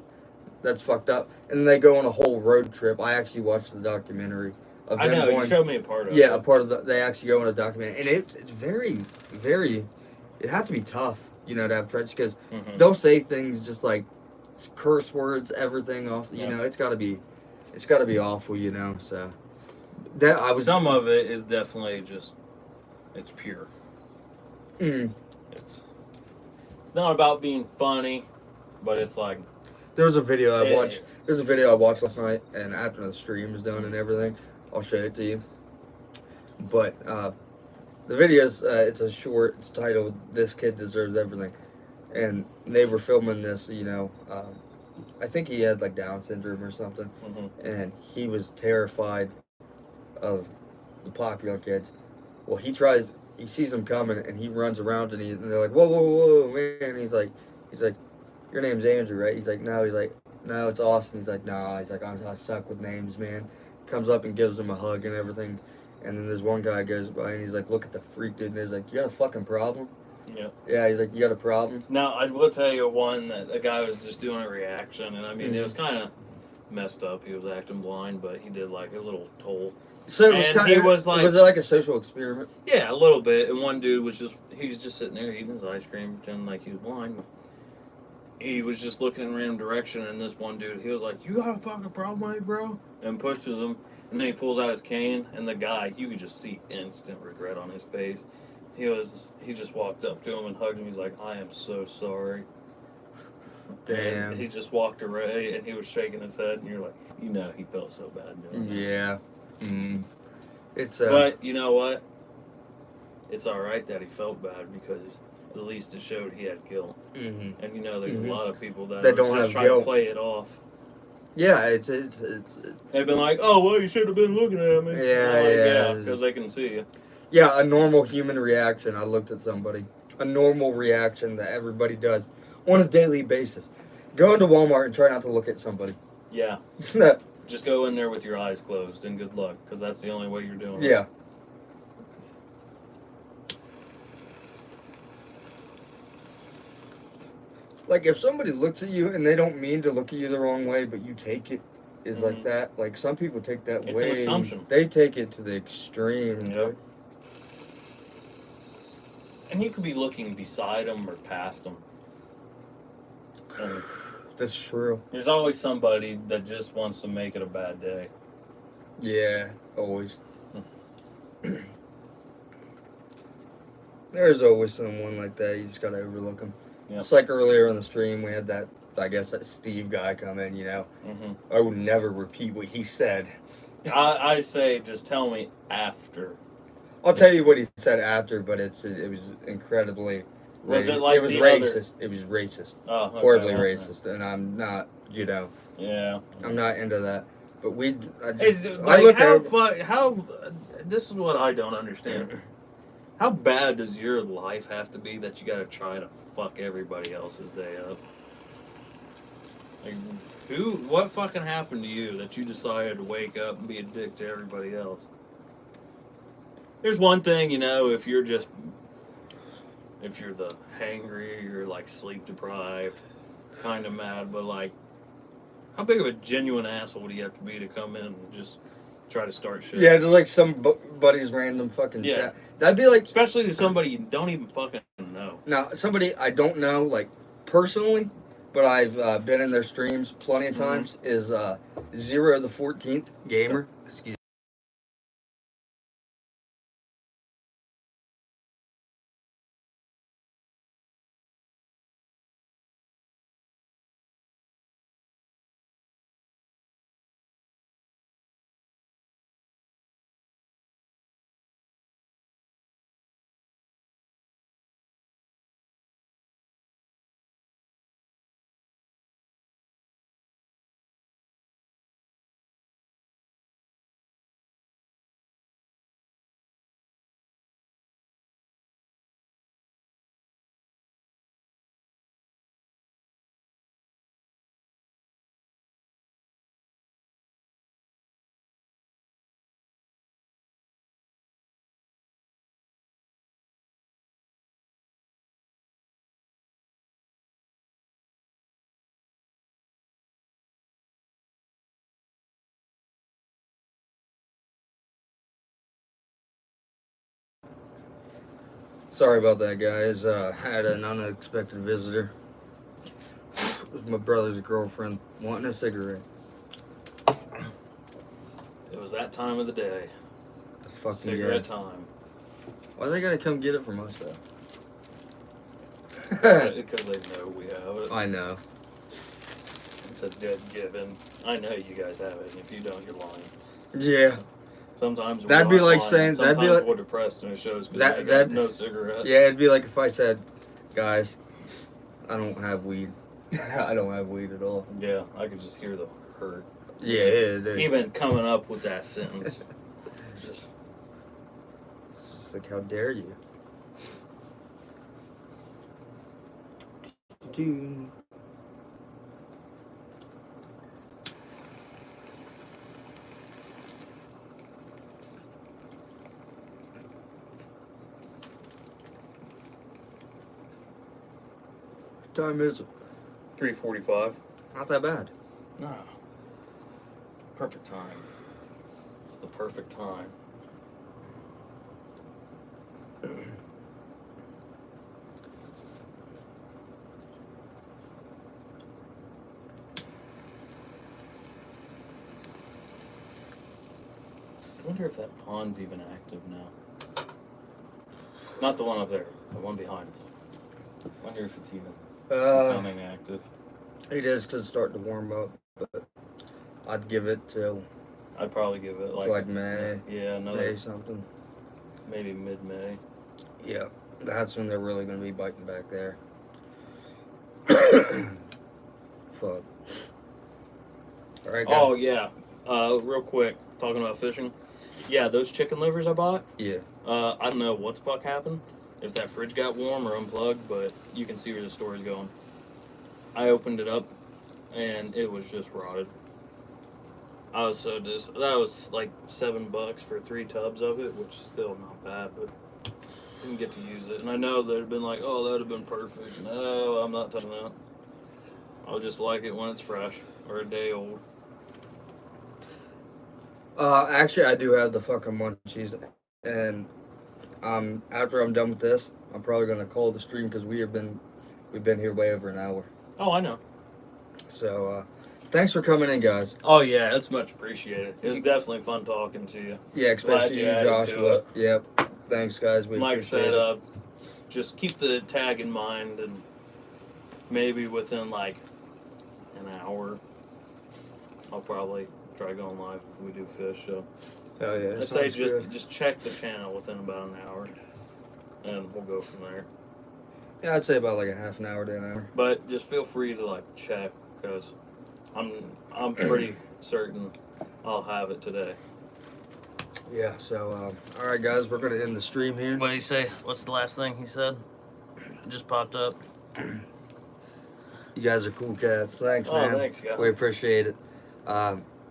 "That's fucked up." And then they go on a whole road trip. I actually watched the documentary. Of I them know, going, you showed me a part of it. yeah, a part of they actually go on a documentary, and it's very, very, it had to be tough, you know, to have treads, because they'll say things just like curse words, everything off, you know, it's gotta be awful, you know, so. That I was. Some of it is definitely just, it's pure. It's not about being funny, but it's like. There was a video I watched, last night, and after the stream was done and everything, I'll show it to you. But the video's it's a short. It's titled "This Kid Deserves Everything," and they were filming this. You know, I think he had like Down syndrome or something, and he was terrified of the popular kids. Well, he sees them coming, and he runs around, and they're like, "Whoa, whoa, whoa, man!" And he's like, "Your name's Andrew, right?" He's like, "No." He's like, "No, it's Austin." He's like, "Nah." He's like, I suck with names, man." Comes up and gives him a hug and everything. And then this one guy goes by and he's like, "Look at the freak, dude." And he's like, "You got a fucking problem?" Yeah. Yeah, he's like, "You got a problem?" Now, I will tell you one that a guy was just doing a reaction, and I mean, it was kind of messed up. He was acting blind, but he did like a little toll. So it was kind of, was it like a social experiment? Yeah, a little bit. And one dude was just sitting there eating his ice cream, pretending like he was blind. He was just looking in a random direction, and this one dude, he was like, "You got a fucking problem, mate, bro?" And pushes him, and then he pulls out his cane, and the guy, you could just see instant regret on his face. He just walked up to him and hugged him. He's like, "I am so sorry." Damn. And he just walked away, and he was shaking his head, and you're like, you know, he felt so bad doing that. Yeah. It's But you know what? It's all right that he felt bad because at least it showed he had guilt. And you know, there's a lot of people that don't just have trying guilt. to play it off. Yeah, it's They've been like, "Oh, well, you should have been looking at me." Yeah, because they can see you. Yeah, a normal human reaction. I looked at somebody. A normal reaction that everybody does on a daily basis. Go into Walmart and try not to look at somebody. Yeah. Just go in there with your eyes closed and good luck, because that's the only way you're doing it. Yeah. Like, if somebody looks at you and they don't mean to look at you the wrong way, but you take it is like that. Like, some people take that It's an assumption. They take it to the extreme. Yep. And you could be looking beside them or past them. And that's true. there's always somebody that just wants to make it a bad day. Yeah, always. There's always someone like that. You just gotta overlook them. Yep. It's like earlier on the stream, we had that, I guess, that Steve guy come in, you know. I would never repeat what he said. I say just tell me after. I'll tell you what he said after, but it was incredibly Was it like it was the racist? It was racist. Oh, okay, Horribly well, racist, and I'm not. Yeah. I'm not into that. But I look at how. This is what I don't understand. How bad does your life have to be that you got to try to fuck everybody else's day up? Like, what fucking happened to you that you decided to wake up and be a dick to everybody else? There's one thing, if you're the hangry, you're like sleep deprived, kind of mad, but like, how big of a genuine asshole do you have to be to come in and just try to start shit? Yeah, just like somebody's random fucking chat. That'd be like, especially to somebody you don't even fucking know. Now, somebody I don't know, like personally, but I've been in their streams plenty of times. Is Zero the 14th Gamer. Excuse me. Sorry about that, guys. I had an unexpected visitor. It was my brother's girlfriend wanting a cigarette. It was that time of the day. The fucking cigarette time. Why they gotta come get it from us, though? Because they know we have it. I know. It's a dead given. I know you guys have it, and if you don't, you're lying. Yeah. Sometimes that'd be like lying. saying Sometimes that'd be like we're depressed and it shows because they got no cigarette. Yeah, it'd be like if I said, guys, I don't have weed. I don't have weed at all. Yeah, I could just hear the hurt. Yeah, even coming up with that sentence. It's just like, how dare you? What time is it? 3:45. Not that bad. No. Perfect time. It's the perfect time. I wonder if that pond's even active now. Not the one up there, the one behind us. I wonder if it's even becoming active. It is because it's starting to warm up, but I'd give it till... I'd probably give it like May. Yeah, another... May something. Maybe mid-May. Yeah, that's when they're really going to be biting back there. Fuck. Alright, guys. Oh, yeah. Real quick, talking about fishing. Yeah, those chicken livers I bought. Yeah. I don't know what the fuck happened. If that fridge got warm or unplugged, but you can see where the story's going. I opened it up, and it was just rotted. I was so that was like $7 for 3 tubs of it, which is still not bad, but didn't get to use it. And I know they'd have been like, oh, that'd have been perfect. No, I'm not touching that. I'll just like it when it's fresh or a day old. Actually, I do have the fucking munchies, and after I'm done with this, I'm probably gonna call the stream because we've been here way over an hour. Oh, I know. So, thanks for coming in, guys. Oh yeah, it's much appreciated. It was definitely fun talking to you. Yeah, especially you, Joshua. Yep. Thanks, guys. Like I said, just keep the tag in mind, and maybe within like an hour, I'll probably try going live if we do fish. So, hell yeah! I say just check the channel within about an hour, and we'll go from there. Yeah, I'd say about like a half an hour to an hour. But just feel free to like check because I'm pretty certain I'll have it today. Yeah, so, all right, guys, we're going to end the stream here. What did he say? What's the last thing he said? It just popped up. You guys are cool cats. Thanks, man. Oh, thanks, guys. We appreciate it.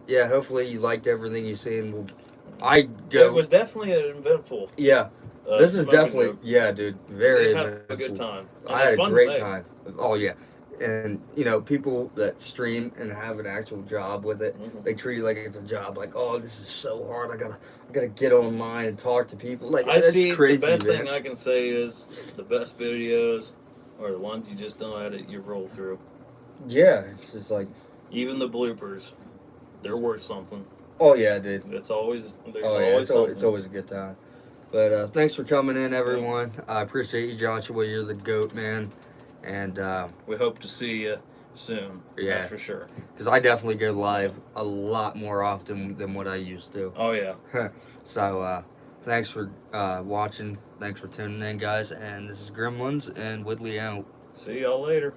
Yeah, hopefully you liked everything you seen. It was definitely an eventful. Yeah. This is definitely, joke. yeah, dude, very Have eventful. a good time. And I had it's a fun to great make. time. Oh, yeah. And, people that stream and have an actual job with it, they treat it like it's a job. Like, oh, this is so hard. I gotta get online and talk to people. Like, I that's see. crazy, The best man. thing I can say is the best videos are the ones you just don't edit. You roll through. Yeah, it's just like, Even the bloopers, they're worth something. oh, yeah, dude. There's always It's something. always a good time. But thanks for coming in, everyone. I appreciate you, Joshua. You're the GOAT, man. And We hope to see you soon. Yeah. That's for sure. because I definitely go live a lot more often than what I used to. Oh yeah. So thanks for watching. Thanks for tuning in, guys. And this is Gremlinz and Woodley out. See y'all later.